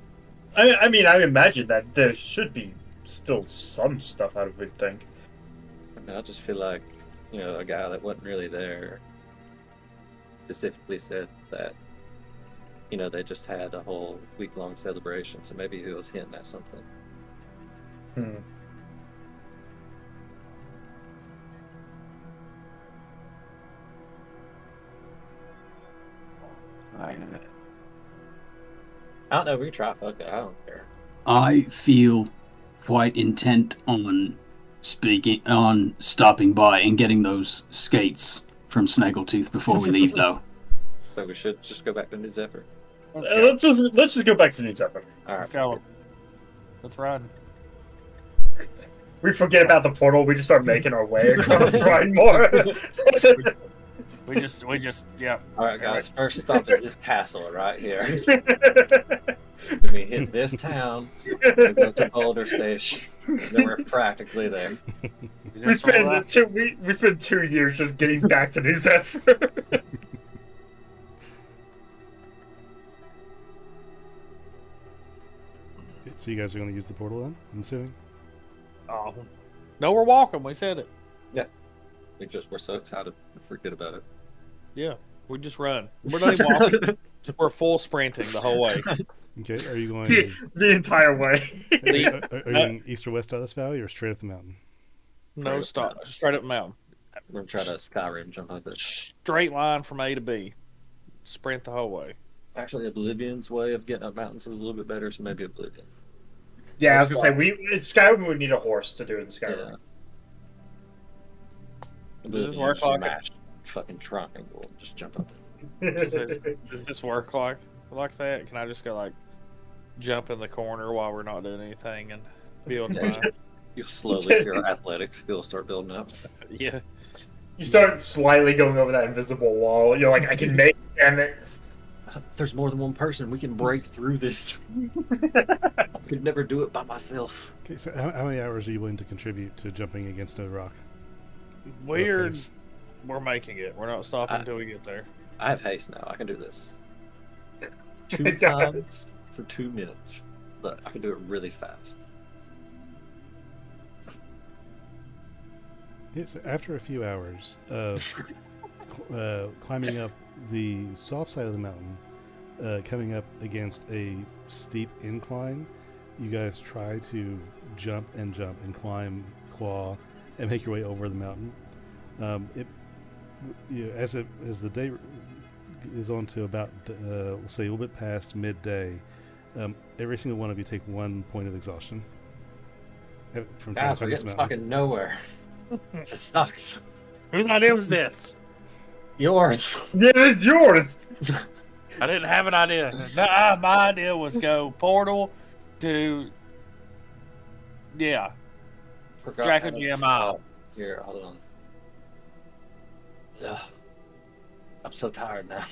I mean, I imagine that there should be still some stuff I would think. I mean, I just feel like, a guy that wasn't really there specifically said that, they just had a whole week-long celebration, so maybe he was hinting at something. I don't know, we can try, fuck it, I don't care. I feel quite intent on stopping by and getting those skates from Snaggletooth before we leave, though. So we should just go back to New Zephyr. Let's just go back to New Zephyr. All Let's right, go. Let's run. We forget about the portal. We just start making our way across Rynemoore. We just, yeah. All right, guys. First stop is this castle right here. When we hit this town, we go to Boulder Station, and then we're practically there. We spend 2 years just getting back to New Zephyr. So you guys are going to use the portal then, I'm assuming? Oh. No, we're walking. We said it. Yeah. We're so excited. We forget about it. Yeah. We just run. We're not even walking. We're full sprinting the whole way. Okay, are you going the entire way? Are you going east or west out of this valley or straight up the mountain? No, stop. Straight up the mountain. We're going to try to Skyrim jump up it. Straight line from A to B. Sprint the whole way. Actually, Oblivion's way of getting up mountains is a little bit better, so maybe Oblivion. Yeah, I was gonna say Skyrim would need a horse to do it in Skyrim. Yeah. Does this work like it? Fucking trunk and we'll just jump up. Does this work like that? Can I just go like jump in the corner while we're not doing anything and be able to? You'll slowly see your athletic skills start building up. Yeah. You start slightly going over that invisible wall. You're like, I can make it, damn it. There's more than one person. We can break through this. I could never do it by myself. Okay, so how many hours are you willing to contribute to jumping against a rock? We're making it. We're not stopping until we get there. I have haste now. I can do this 2 times for 2 minutes, but I can do it really fast. Yeah, so after a few hours of climbing up the soft side of the mountain, coming up against a steep incline, you guys try to jump and climb, claw, and make your way over the mountain. As the day is on to about, we'll say a little bit past midday, every single one of you take 1 point of exhaustion. Guys, we're getting fucking nowhere. This sucks. Whose idea was this? Yours. Yeah, it's yours. I didn't have an idea. No, my idea was go portal to Draco Gem Isle. Here, hold on. Ugh. I'm so tired now.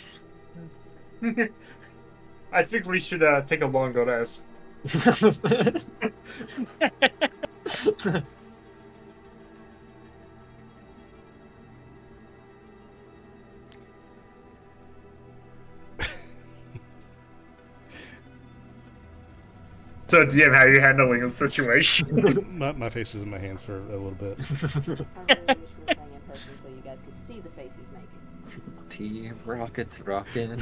I think we should take a longer rest. So, DM, how are you handling the situation? My face is in my hands for a little bit. I really wish we were playing in person so you guys could see the face he's making. Team Rockets rockin'.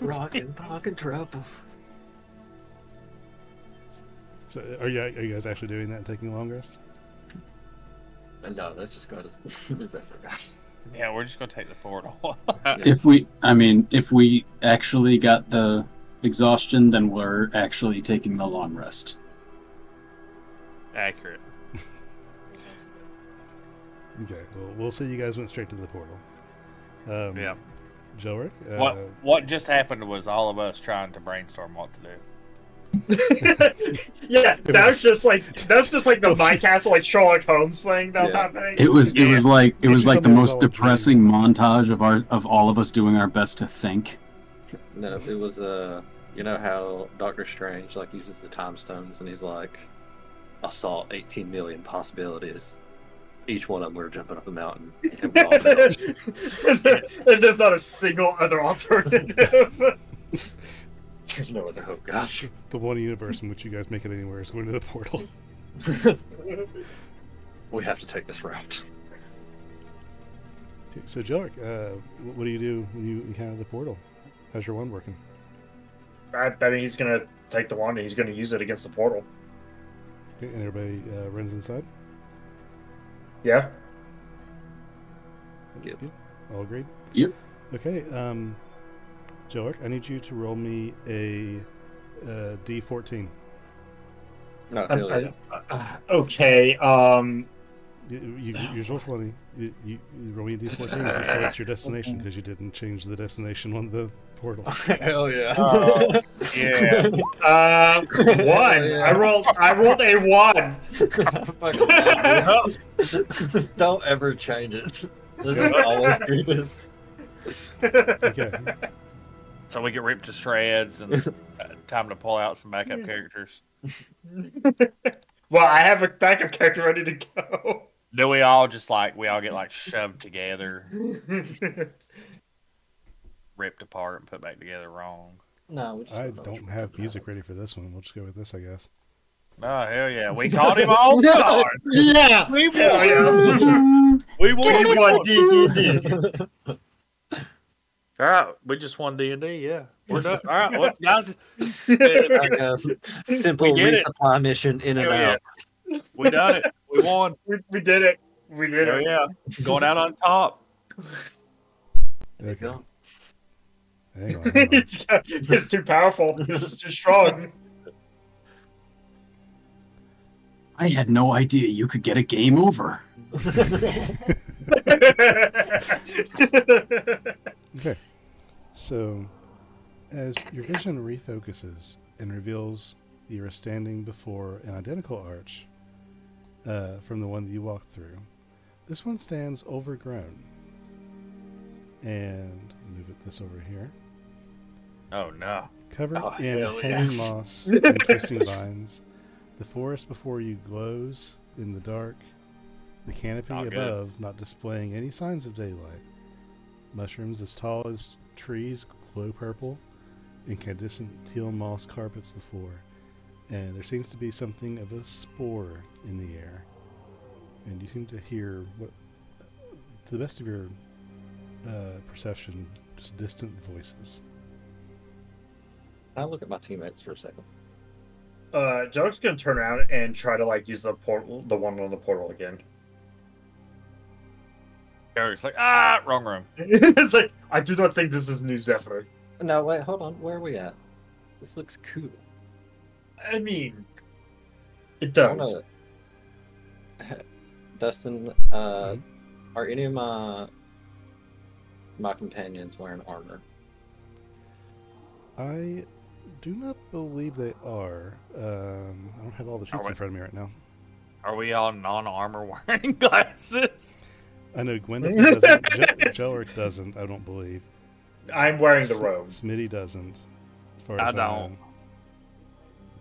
Rockin' trouble. So, are you guys actually doing that and taking a long rest? No, let's just go to Zephyr, guys. Yeah, we're just gonna take the portal. If we actually got the exhaustion, then we're actually taking the long rest. Accurate. Okay, well, we'll see you guys went straight to the portal. Yeah. Jorick? What just happened was all of us trying to brainstorm what to do. Yeah, that's just like the Mind Castle, like Sherlock Holmes thing that was happening. It was like the something most all depressing montage of all of us doing our best to think. No, it was you know how Doctor Strange like uses the time stones and he's like, I saw 18 million possibilities. Each one of them were jumping up a mountain. And we're all failed. And there's not a single other alternative. There's no other hope, guys. The one universe in which you guys make it anywhere is going to the portal. We have to take this route. Okay, so, Jorick, what do you do when you encounter the portal? How's your wand working? I mean, he's gonna take the wand and he's gonna use it against the portal. Okay, and everybody runs inside? Yeah. Yep. All agreed? Yep. Okay, Jorick, I need you to roll me a D14. No, hell yeah. Okay. You roll 20. You roll me a D14 to select your destination because you didn't change the destination on the portal. Hell yeah. Yeah. 1. I rolled a 1. Don't ever change it. Let's just always do this. Okay. So we get ripped to shreds and time to pull out some backup characters. Well, I have a backup character ready to go. Do we all get like shoved together, ripped apart, and put back together wrong? No, we just I don't have music ready for this one. We'll just go with this, I guess. Oh hell yeah! We caught him all guard. Yeah. We won. We won. D. All right, we just won D&D. Yeah, we're done. All right, well, guys, I guess. Simple We did it. resupply mission in and Hell yeah. out. we done it. We won. We did it. We did Hell it. yeah, going out on top. Let's Okay. go. Hang on. It's too powerful. It's too strong. I had no idea you could get a game over. Okay. So, as your vision refocuses and reveals that you are standing before an identical arch from the one that you walked through, this one stands overgrown. And move this over here. Oh no! Covered Oh, in hell yeah. hanging moss and twisting vines, the forest before you glows in the dark, the canopy Oh, good. above not displaying any signs of daylight. Mushrooms as tall as trees glow purple, incandescent teal moss carpets the floor, and there seems to be something of a spore in the air. And you seem to hear, what, to the best of your perception, just distant voices. I'll look at my teammates for a second. Joke's gonna turn around and try to use the portal, the one on the portal again. Eric's like, wrong room. It's like, I do not think this is New Zephyr. No, wait, hold on. Where are we at? This looks cool. I mean, it I does. wanna- Dustin, are any of my companions wearing armor? I do not believe they are. I don't have all the sheets in front of me right now. Are we all non-armor wearing glasses? I know Gwendolyn doesn't. Jorick doesn't, I don't believe. I'm wearing the robe. Smitty doesn't. As far I as don't. know.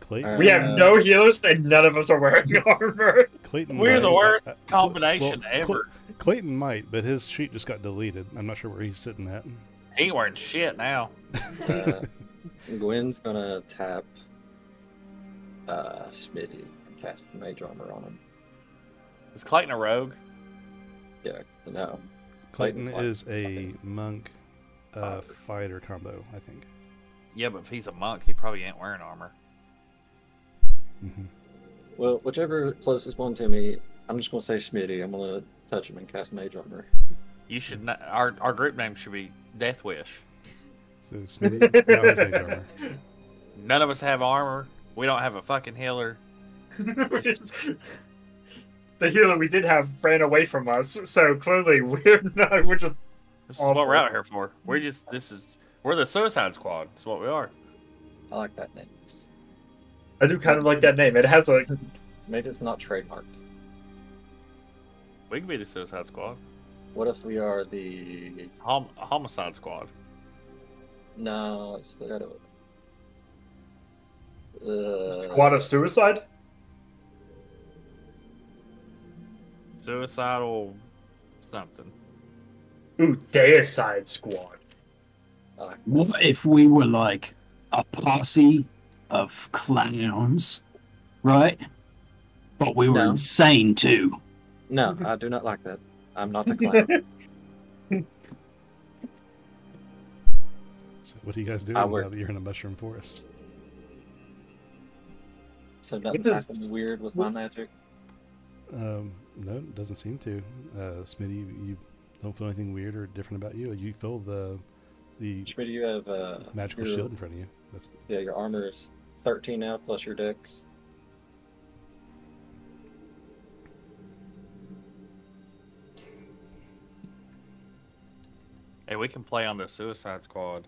Clayton, We have no healers, and none of us are wearing armor. Clayton We're the might. worst combination well, ever. Clayton might, but his sheet just got deleted. I'm not sure where he's sitting at. He ain't wearing shit now. Gwen's gonna tap Smitty cast mage armor on him. Is Clayton a rogue? Yeah, no. Clayton Clayton's like is a fucking monk fighter. fighter combo, I think. Yeah, but if he's a monk, he probably ain't wearing armor. Hmm. Well, whichever closest one to me, I'm just gonna say Smitty. I'm gonna touch him and cast mage armor. You should not. Our group name should be Death Wish. So Smitty now has mage armor. None of us have armor. We don't have a fucking healer. The healer we did have ran away from us, so clearly we're not. We're just. This is what we're out here for. We're the Suicide Squad. That's what we are. I like that name. I do kind of like that name. It has a. Maybe it's not trademarked. We could be the Suicide Squad. What if we are the? Homicide Squad. No, it's the other. Squad of Suicide? Suicidal something. Ooh, Deicide Squad. What if we were like a posse of clowns, right? But we were No. insane too. No, I do not like that. I'm not the clown. So what are you guys doing I now work. that you're in a mushroom forest? So nothing What does- happened weird with my magic. No, it doesn't seem to. Smitty, you don't feel anything weird or different about you. You feel the Schmidt, you have magical your- shield in front of you. That's Yeah, your armor is 13 now plus your dex. Hey, we can play on the Suicide Squad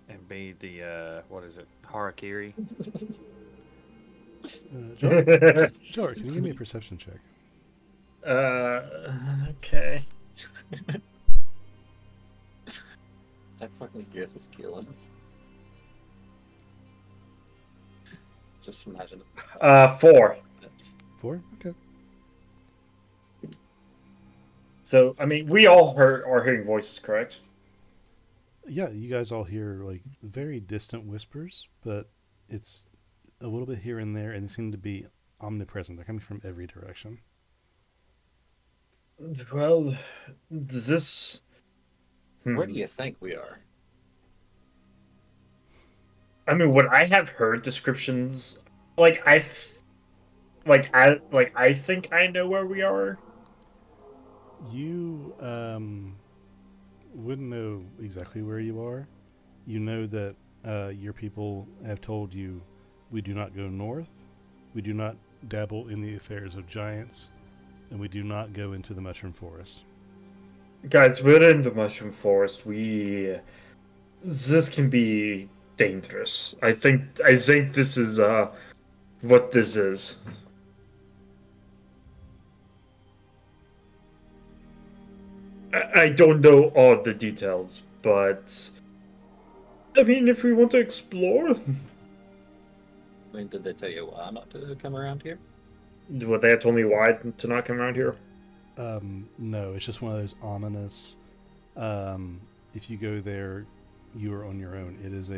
and be the what is it? Harakiri. George, can you give me a perception check? Okay. That fucking gif is killing. Just imagine it. 4. 4? Okay. So, I mean, we all are hearing voices, correct? Yeah, you guys all hear like very distant whispers, but it's a little bit here and there, and they seem to be omnipresent. They're coming from every direction. Well, does this... Where do you think we are? I mean, what I have heard descriptions, I think I know where we are. You wouldn't know exactly where you are. You know that your people have told you we do not go north, we do not dabble in the affairs of giants, and we do not go into the mushroom forest. Guys, we're in the mushroom forest. This can be dangerous. I think this is what this is. I don't know all the details, but I mean, if we want to explore, I mean, did they tell you why not to come around here? would they have told me why to not come around here? No, it's just one of those ominous. If you go there, you are on your own. It is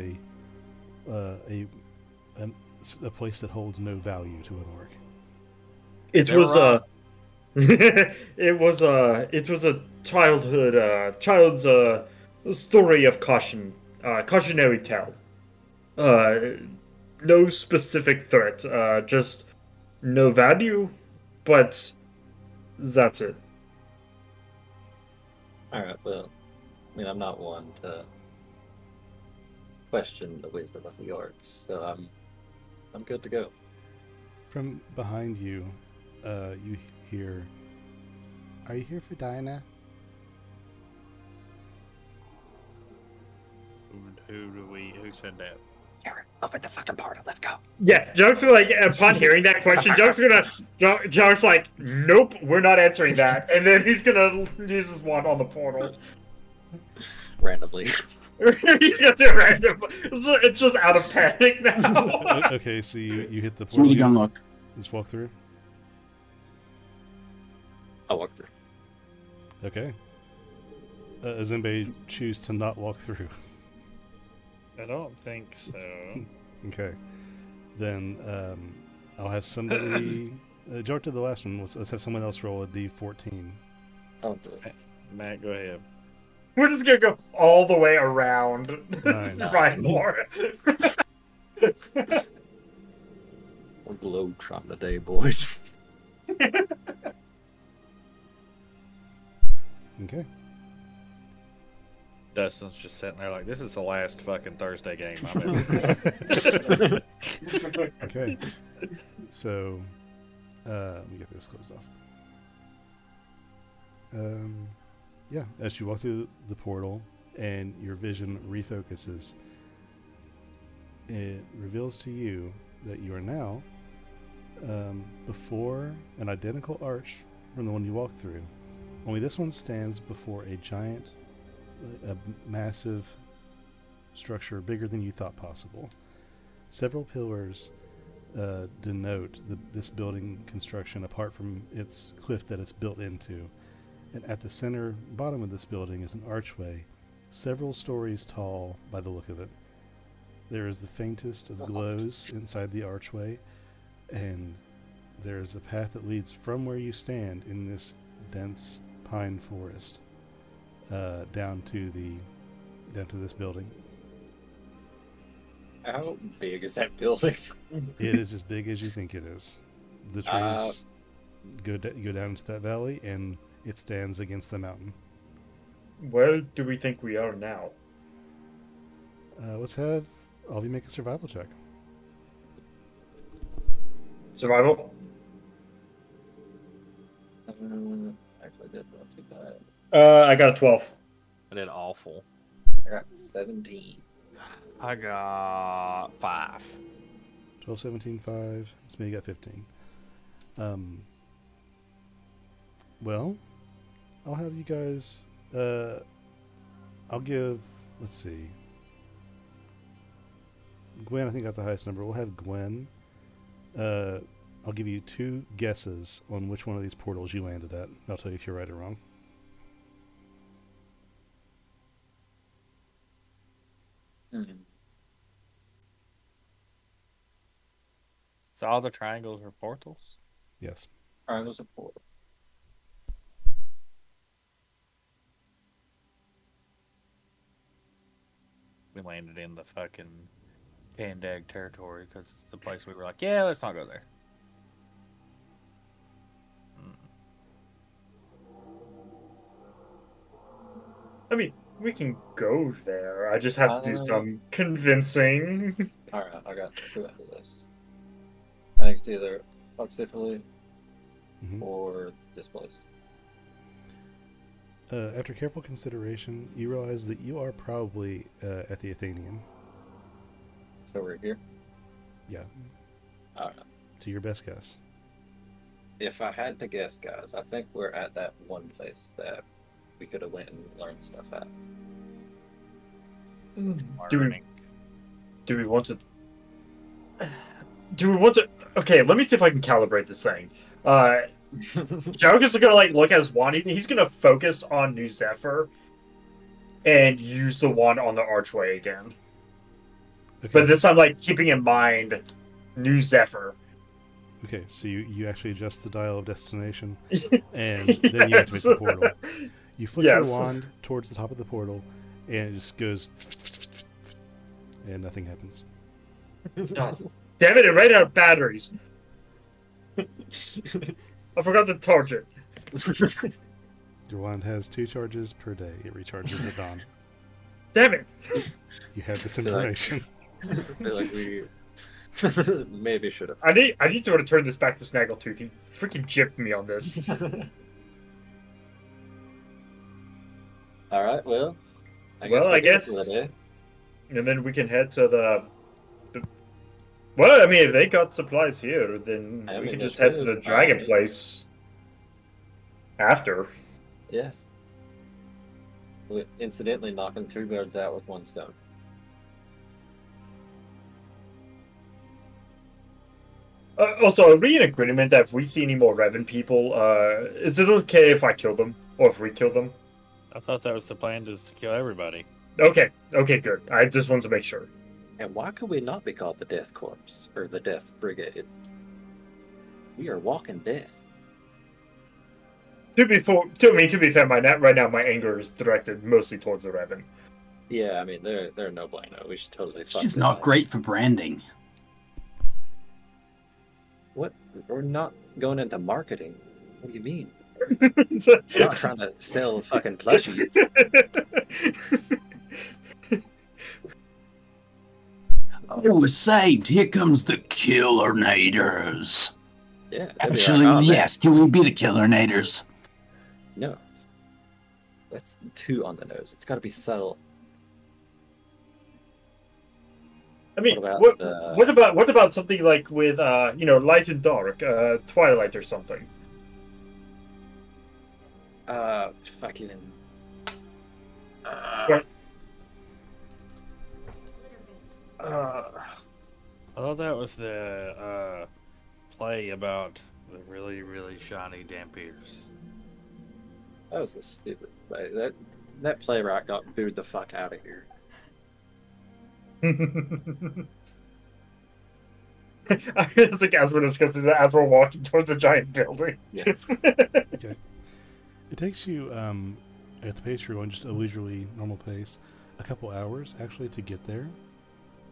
a place that holds no value to an orc. It They were was wrong. it was a child's story of cautionary tale. No specific threat, just no value, but that's it. Alright, well, I mean, I'm not one to question the wisdom of the orcs, so I'm good to go. From behind you, you hear, "Are you here for Dinah?" Who said that? Aaron, open the fucking portal, let's go. Yeah, Joke's like, upon hearing that question, Joke's like, nope, we're not answering that, and then he's gonna use his wand on the portal. Randomly. He's gonna do it random. It's just out of panic now. Okay, so you hit the It's portal. really You gun luck. just walk through. I'll walk through. Okay. Does anybody choose to not walk through? I don't think so. Okay. Then I'll have somebody. Jort to the last one. Let's have someone else roll a d14. I'll do it. Matt, go ahead. We're just gonna go all the way around. 9. Rynemoore. We're globetrotting today, boys. Okay. Dustin's just sitting there like, this is the last fucking Thursday game I'm in. Okay. So, let me get this closed off. Yeah, as you walk through the portal and your vision refocuses, it reveals to you that you are now before an identical arch from the one you walked through. Only this one stands before a giant, a massive structure bigger than you thought possible. Several pillars denote this building construction apart from its cliff that it's built into. And at the center bottom of this building is an archway, several stories tall by the look of it. There is the faintest of glows inside the archway, and there is a path that leads from where you stand in this dense pine forest down to this building. How big is that building? It is as big as you think it is. The trees go down into that valley, and it stands against the mountain. Where do we think we are now? Let's have all of you make a survival check. Survival? Actually, did not too bad. I got a 12. I did awful. I got 17. I got 5. 12, 17, 5. So maybe you got 15. Well, I'll have you guys. I'll give. Let's see. Gwen, I think, got the highest number. We'll have Gwen. I'll give you 2 guesses on which one of these portals you landed at. I'll tell you if you're right or wrong. So all the triangles are portals? Yes. Triangles are portal. We landed in the fucking Pandag territory because it's the place we were like, yeah, let's not go there. I mean, we can go there. I just have to do some convincing. Alright, I got 2 after this. I think it's either Oxifily or this place. After careful consideration, you realize that you are probably at the Athenian. So we're here? Yeah. I don't know. To your best guess. If I had to guess, guys, I think we're at that one place that we could have went and learned stuff at. Do we want to? Okay, let me see if I can calibrate this thing. Jokus is gonna look at his wand. He's gonna focus on New Zephyr and use the wand on the archway again. Okay. But this time, keeping in mind New Zephyr. Okay, so you actually adjust the dial of destination, and then you activate the portal. You flick your wand towards the top of the portal, and it just goes, and nothing happens. Oh, damn it! It ran out of batteries. I forgot to charge it. Your wand has 2 charges per day. It recharges at dawn. Damn it! You have this information. I feel like we maybe should have. I need to return this back to Snaggletooth. He freaking gypped me on this. Alright, well. I guess. And then we can head to the. Well, I mean, if they got supplies here, then we can just head to the dragon place after. Yeah. We're incidentally knocking 2 birds out with 1 stone. Also, are we in agreement that if we see any more Revan people, is it okay if I kill them? Or if we kill them? I thought that was the plan, just to kill everybody. Okay, good. I just wanted to make sure. And why could we not be called the Death Corps? Or the Death Brigade? We are walking death. To be fair, right now my anger is directed mostly towards the raven. Yeah, I mean they're no bueno. We should totally. It's fuck just their not lives. great for branding. What? We're not going into marketing. What do you mean? So- We're not trying to sell fucking plushies. Oh, we're saved. Here comes the Killernator's. Yeah. they'd be Actually, like, "Oh, man, yes. Can we be the Killernator's? no. That's too on the nose. It's got to be subtle. I mean, What about what about something like with light and dark, Twilight or something? Fucking. Right. I thought that was the play about the really, really shiny Dampiers. That was a stupid play. That playwright got booed the fuck out of here. It's like as we're discussing that, as we're walking towards the giant building. Yeah. Okay. It takes you, at the pace you're going, just a leisurely, normal pace, a couple hours actually to get there.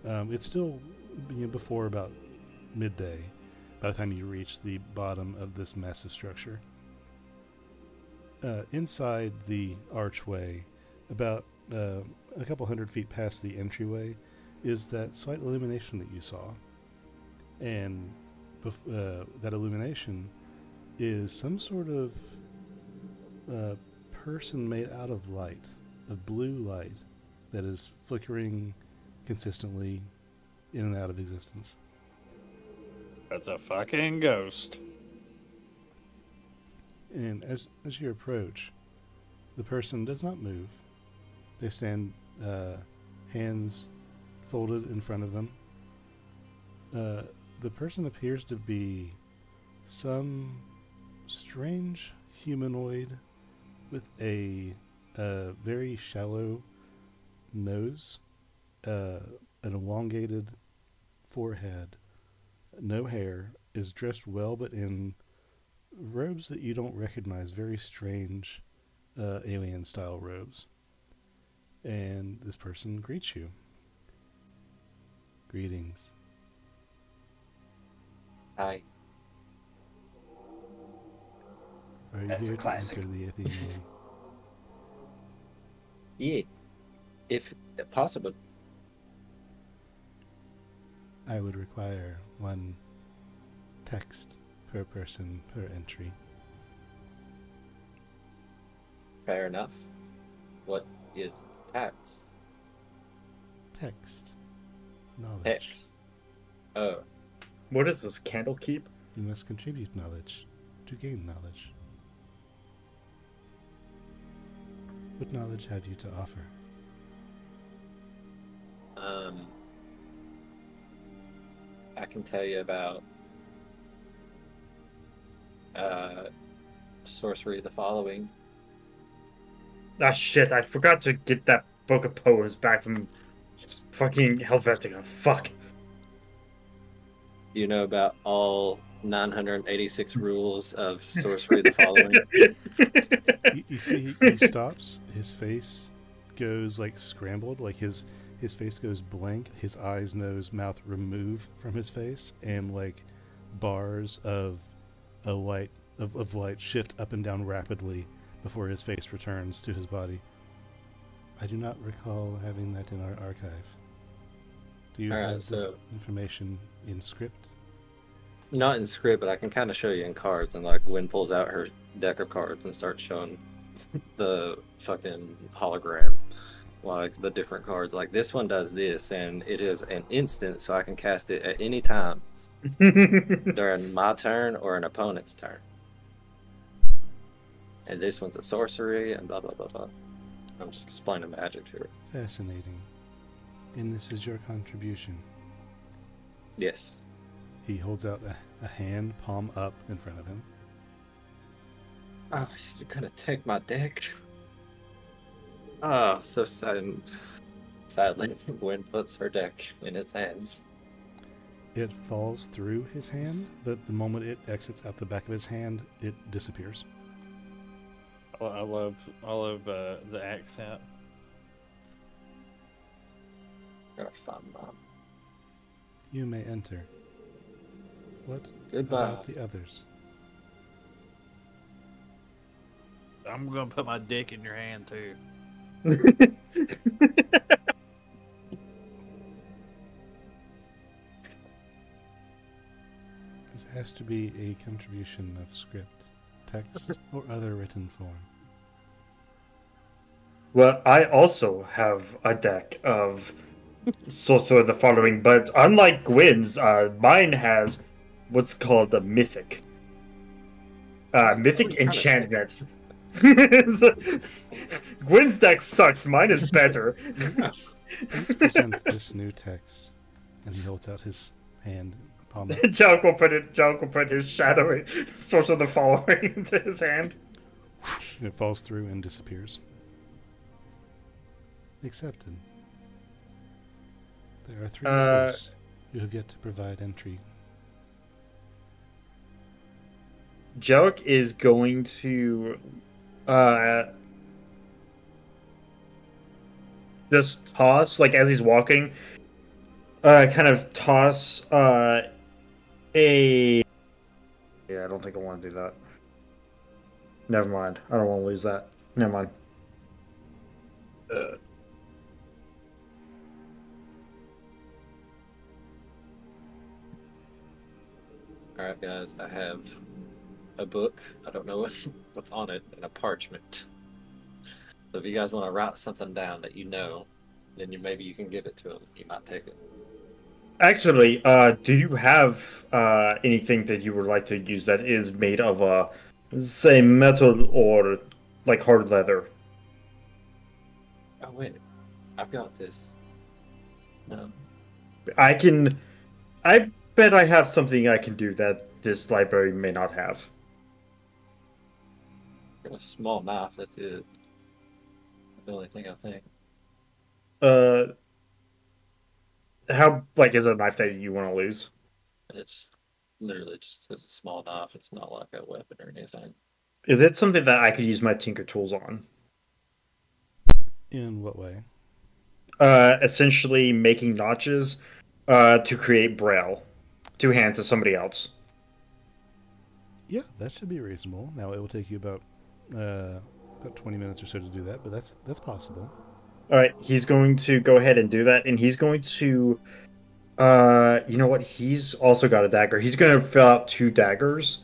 It's still before about midday by the time you reach the bottom of this massive structure. Inside the archway, about a couple 100 feet past the entryway, is that slight illumination that you saw. And that illumination is some sort of person made out of light, of blue light, that is flickering consistently in and out of existence. That's a fucking ghost. And as you approach, the person does not move. They stand, hands folded in front of them. The person appears to be some strange humanoid with a very shallow nose, an elongated forehead, no hair, is dressed well but in robes that you don't recognize, very strange alien style robes. And this person greets you. Greetings. Hi. Are you That's here classic. to enter the Athenaeum? Yeah. If possible. I would require one text per person per entry. Fair enough. What is tax? Text. Knowledge. Text. Oh. What is this, candle keep? You must contribute knowledge to gain knowledge. What knowledge have you to offer? I can tell you about sorcery the following. Ah, shit, I forgot to get that book of poems back from fucking Helvetica. Fuck. Do you know about all 986 rules of sorcery the following? You see, he stops. His face goes like scrambled, like his face goes blank. His eyes, nose, mouth remove from his face, and like bars of light shift up and down rapidly before his face returns to his body. I do not recall having that in our archive. Do you All right, have this so- information in script? Not in script, but I can kind of show you in cards. And like Gwen pulls out her deck of cards and starts showing the fucking hologram, like the different cards. Like this one does this, and it is an instant, so I can cast it at any time during my turn or an opponent's turn. And this one's a sorcery, and blah blah blah blah. I'm just explaining magic to her. Fascinating. And this is your contribution. Yes. He holds out a hand, palm up, in front of him. Oh, you're gonna take my deck? Oh, so sad. Sadly, Gwen puts her deck in his hands. It falls through his hand, but the moment it exits out the back of his hand, it disappears. I love the accent. Gotta find mom. You may enter. What Goodbye. about the others? I'm gonna put my dick in your hand too. This has to be a contribution of script, text, or other written form. Well, I also have a deck of sort of the following, but unlike Gwyn's, mine has what's called a mythic. Mythic enchantment. Gwyn's deck sucks. Mine is better. Please present this new text. And he holds out his hand, palm up. Joke will put his shadowy source of the following into his hand. And it falls through and disappears. Accepted. There are 3 others who have yet to provide entry. Jarek is going to just toss, like as he's walking, kind of toss a... Yeah, I don't think I want to do that. Never mind. I don't want to lose that. Never mind. Alright, guys, I have a book. I don't know what's on it, and a parchment. So if you guys want to write something down that you know, then maybe you can give it to him. He might take it. Actually, do you have anything that you would like to use that is made of, say, metal or like hard leather? Oh, wait. I've got this. No. I bet I have something I can do that this library may not have. Got a small knife, that's it. The only thing I think. How, like, is it a knife that you want to lose? It's literally just as a small knife. It's not like a weapon or anything. Is it something that I could use my tinker tools on? In what way? Essentially making notches to create braille to hand to somebody else. Yeah, that should be reasonable. Now, it will take you about 20 minutes or so to do that, but that's possible. All right, he's going to go ahead and do that, and he's going to, you know what? He's also got a dagger. He's going to fill out 2 daggers,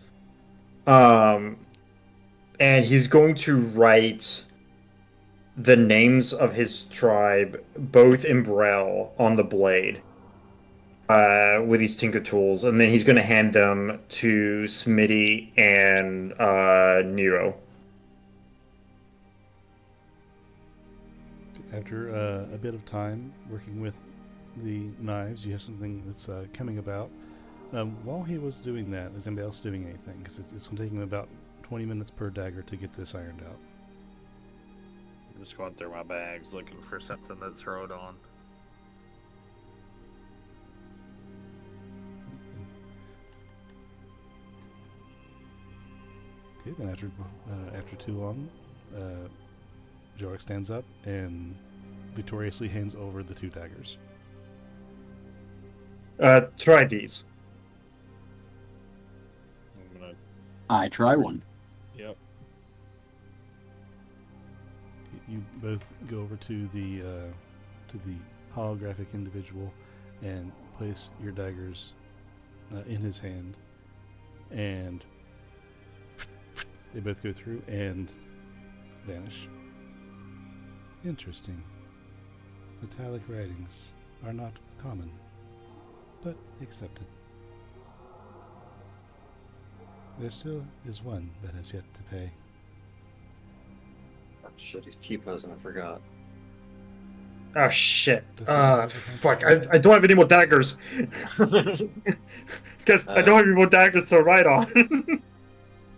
and he's going to write the names of his tribe, both in braille, on the blade, with these tinker tools, and then he's going to hand them to Smitty and Nero. After a bit of time working with the knives, you have something that's coming about. While he was doing that, is anybody else doing anything? Because it's going to take him about 20 minutes per dagger to get this ironed out. I'm just going through my bags looking for something to throw it on. Okay, then after too long, Jorek stands up and victoriously hands over the 2 daggers. Try these. I'm gonna. I try one. Yep. You both go over to the holographic individual and place your daggers in his hand, and they both go through and vanish. Interesting. Metallic writings are not common, but accepted. There still is one that has yet to pay. Oh, shit, he's Q-posing, I forgot. Oh shit! Does he- Fuck! I don't have any more daggers. Because I don't have any more daggers to write on.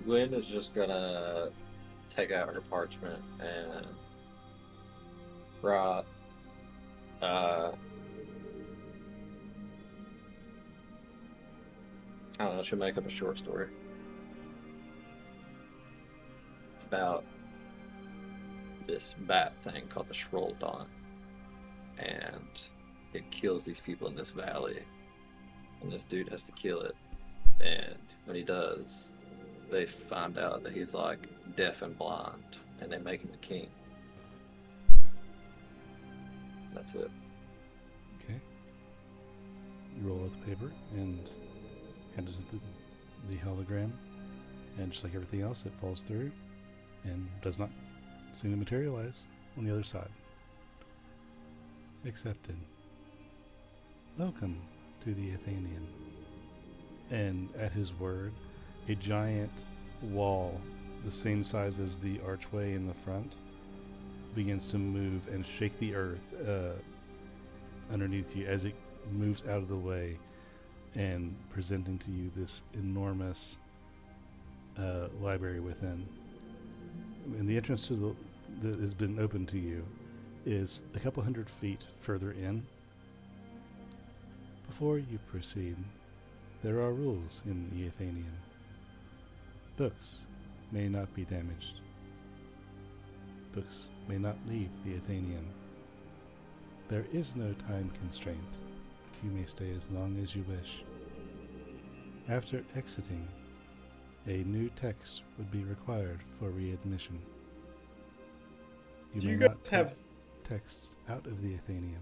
Gwen is just gonna take out her parchment and write I don't know, she'll make up a short story. It's about this bat thing called the Shroldon. And it kills these people in this valley. And this dude has to kill it. And when he does, they find out that he's like deaf and blind. And they make him the king. That's it. Okay. You roll out the paper and hand it to the hologram. And just like everything else, it falls through and does not seem to materialize on the other side. Accepted. Welcome to the Athenian. And at his word, a giant wall, the same size as the archway in the front, begins to move and shake the earth underneath you as it moves out of the way and presenting to you this enormous library within. And the entrance to that has been open to you is a couple 100 feet further in. Before you proceed, there are rules in the Athenian. Books may not be damaged. Books may not leave the Athenian. There is no time constraint. You may stay as long as you wish. After exiting, a new text would be required for readmission. You Do may you not guys have take texts out of the Athenium.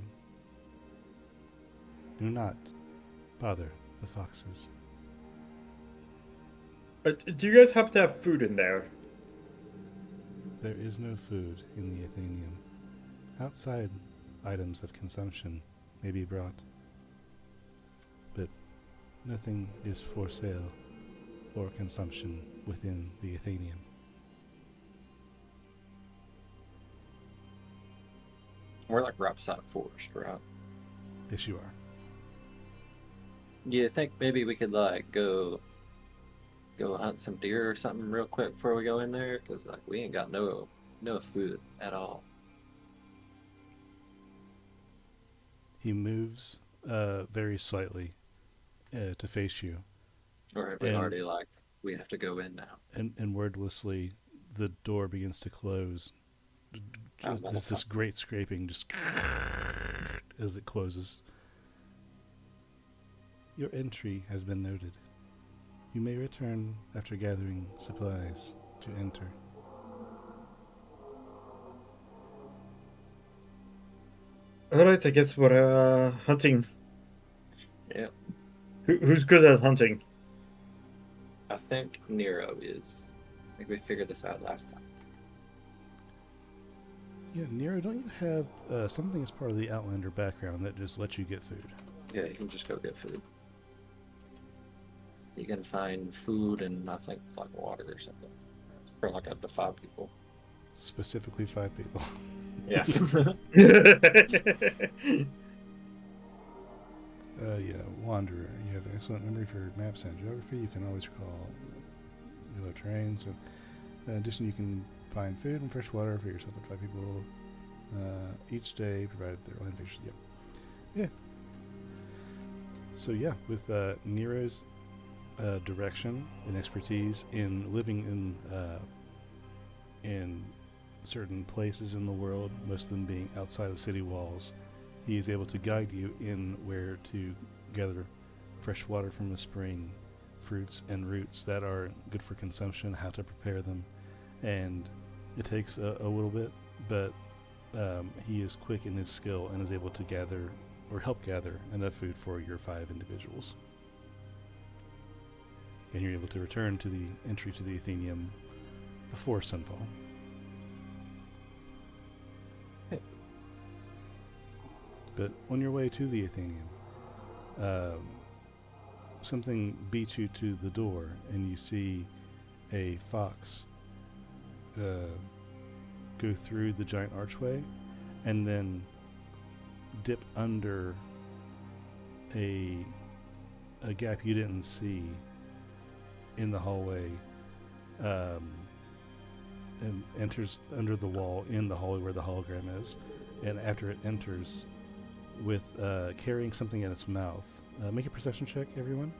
Do not bother the foxes. do you guys happen to have food in there? There is no food in the Athenium. Outside items of consumption may be brought, but nothing is for sale or consumption within the Athenium. We're like right beside a forest, right? Yes, you are. Do you think maybe we could like go hunt some deer or something real quick before we go in there? Because like we ain't got no food at all. He moves very slightly to face you, Or have we already like we have to go in now? and wordlessly the door begins to close. There's this great scraping just as it closes. Your entry has been noted. You may return after gathering supplies to enter. Alright, I guess we're hunting. Yeah. Who's good at hunting? I think Nero is. I think we figured this out last time. Yeah, Nero, don't you have something as part of the Outlander background that just lets you get food? Yeah, you can just go get food. You can find food and I think like water or something. For like up to 5 people. Specifically 5 people. Yeah. Yeah, Wanderer. You have an excellent memory for maps and geography. You can always recall yellow terrain. So, in addition, you can find food and fresh water for yourself and 5 people each day, provided they're land fish. Yep. Yeah. So yeah, with Nero's direction and expertise in living in certain places in the world, most of them being outside of city walls, he is able to guide you in where to gather fresh water from the spring, fruits and roots that are good for consumption, how to prepare them, and it takes a little bit, but he is quick in his skill and is able to gather or help gather enough food for your 5 individuals. And you're able to return to the entry to the Athenium before sunfall. But on your way to the Athenium, something beats you to the door, and you see a fox go through the giant archway and then dip under a gap you didn't see in the hallway, and enters under the wall in the hallway where the hologram is, and after it enters with carrying something in its mouth, make a perception check, everyone.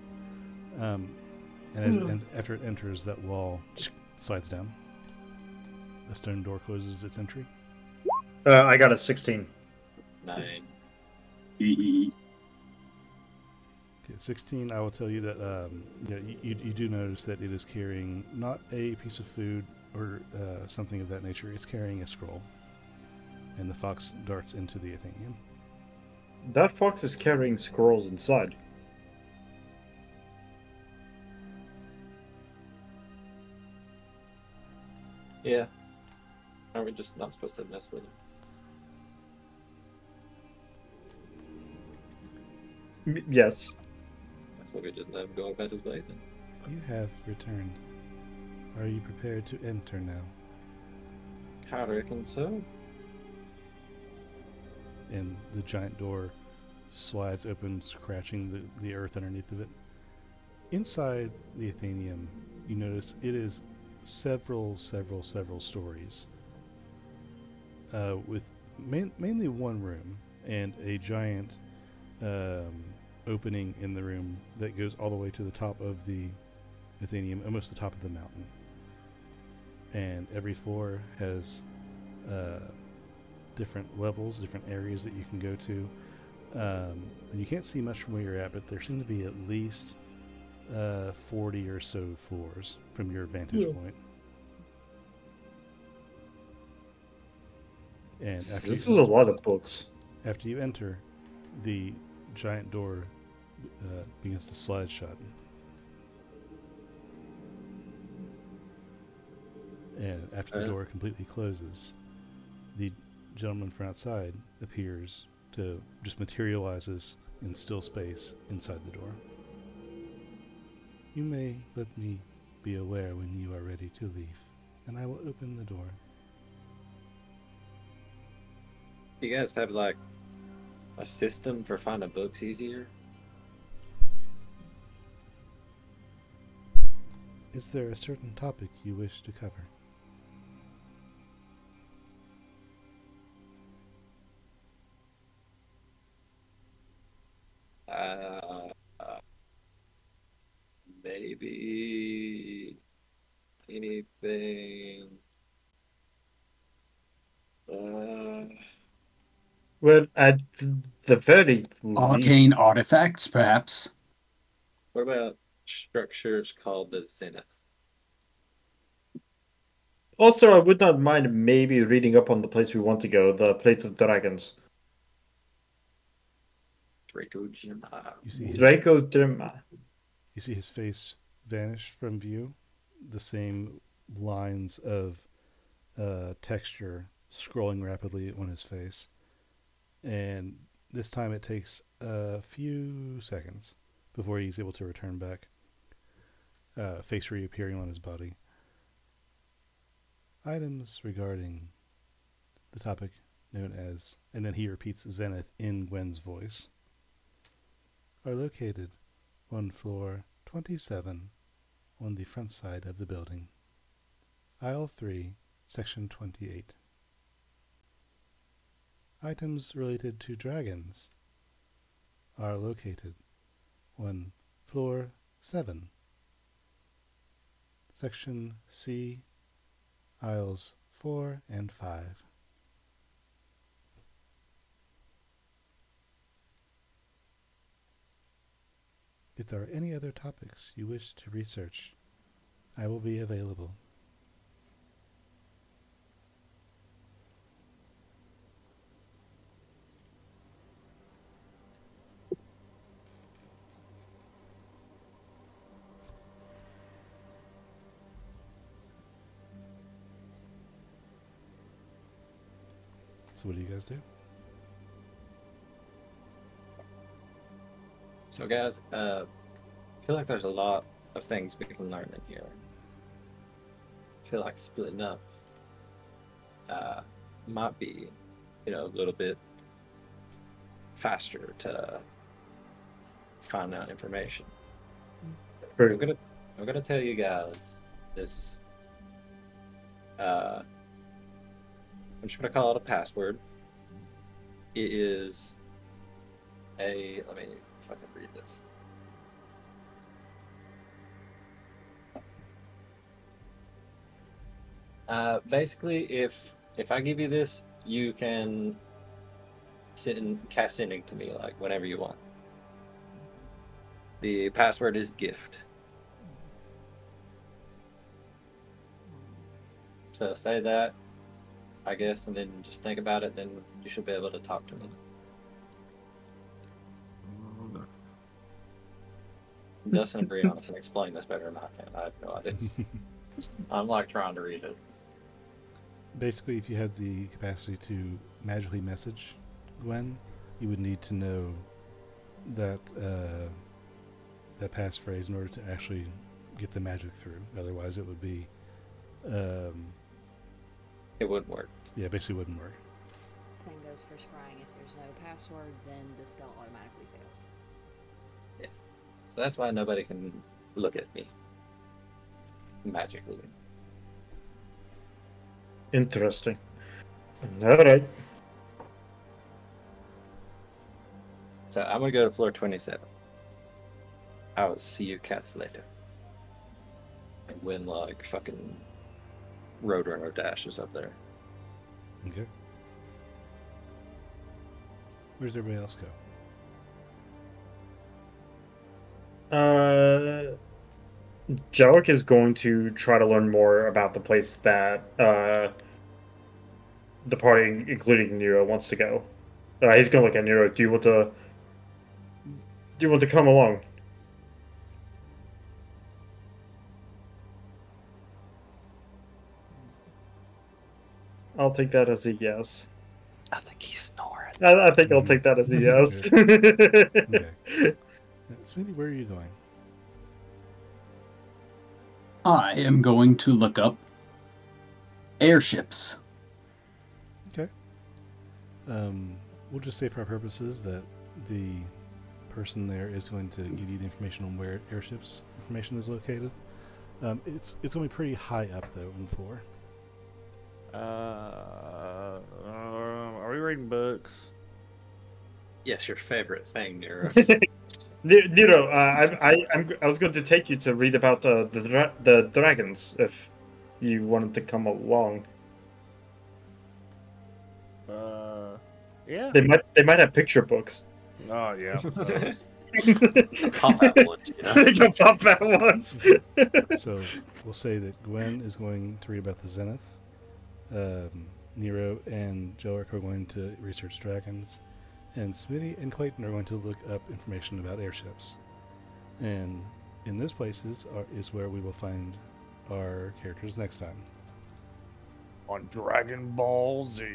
And after it enters, that wall slides down. The stone door closes its entry. I got a 16. 9. Okay, 16. I will tell you that you do notice that it is carrying not a piece of food or something of that nature. It's carrying a scroll, and the fox darts into the Athenium. That fox is carrying scrolls inside. Yeah. Are we just not supposed to mess with him? Yes. So we just let him go about his way then. You have returned. Are you prepared to enter now? I reckon so. And the giant door slides open, scratching the earth underneath of it. Inside the Athenium, you notice it is several stories, with mainly one room and a giant opening in the room that goes all the way to the top of the Athenium, almost the top of the mountain. And every floor has different levels, different areas that you can go to. And you can't see much from where you're at, but there seem to be at least 40 or so floors from your vantage point. And This is a lot of books. After you enter, the giant door begins to slide shut. And after the door completely closes, the gentleman from outside appears to just materializes in still space inside the door. You may let me be aware when you are ready to leave, and I will open the door. You guys have like a system for finding books easier? Is there a certain topic you wish to cover? Maybe anything. Well, at the very Arcane least, artifacts, perhaps. What about structures called the Zenith? also, I would not mind maybe reading up on the place we want to go, the Place of Dragons. Draco Gemma. Draco Gemma. You see his face vanish from view. The same lines of texture scrolling rapidly on his face. And this time it takes a few seconds before he's able to return back. Face reappearing on his body. Items regarding the topic known as, and then he repeats Zenith in Gwen's voice, are located on floor 27 on the front side of the building. Aisle 3, section 28. Items related to dragons are located on floor 7, section C, aisles 4 and 5. If there are any other topics you wish to research, I will be available. So what do you guys do? So guys, I feel like there's a lot of things we can learn in here. I feel like splitting up might be, a little bit faster to find out information. I'm gonna tell you guys this. I'm just gonna call it a password. It is a. Let me fucking read this. Basically, if I give you this, you can cast sending to me like whenever you want. The password is gift. So say that, I guess, and then just think about it. Then you should be able to talk to me. Dustin and Brianna can explain this better than I can. I have no idea. I'm like trying to read it. Basically, if you had the capacity to magically message Gwen, you would need to know that that passphrase in order to actually get the magic through. Otherwise, it would be It wouldn't work. yeah, basically wouldn't work. Same goes for scrying. If there's no password, then the spell automatically fails. So that's why nobody can look at me magically. Interesting. All right. So I'm gonna go to floor 27. I will see you cats later. And when like fucking Roadrunner Dash is up there. Okay. Where's everybody else go? Jellic is going to try to learn more about the place that the party, including Nero, wants to go. He's going to look at Nero. Do you want to come along? I'll take that as a yes. I think he's snoring. I think I'll take that as a yes. Okay. Smitty, where are you going? I am going to look up airships. Okay. We'll just say for our purposes that the person there is going to give you the information on where airships information is located. It's going to be pretty high up though on the floor. Are we reading books? Yes, your favorite thing, Nero. Nero, I was going to take you to read about the dragons if you wanted to come along. Yeah. They might have picture books. Oh yeah. Pop out one, you know? They can pop that once. So we'll say that Gwen is going to read about the Zenith. Nero and Jellic are going to research dragons. And Smitty and Clayton are going to look up information about airships. And in those places is where we will find our characters next time. On Dragon Ball Z.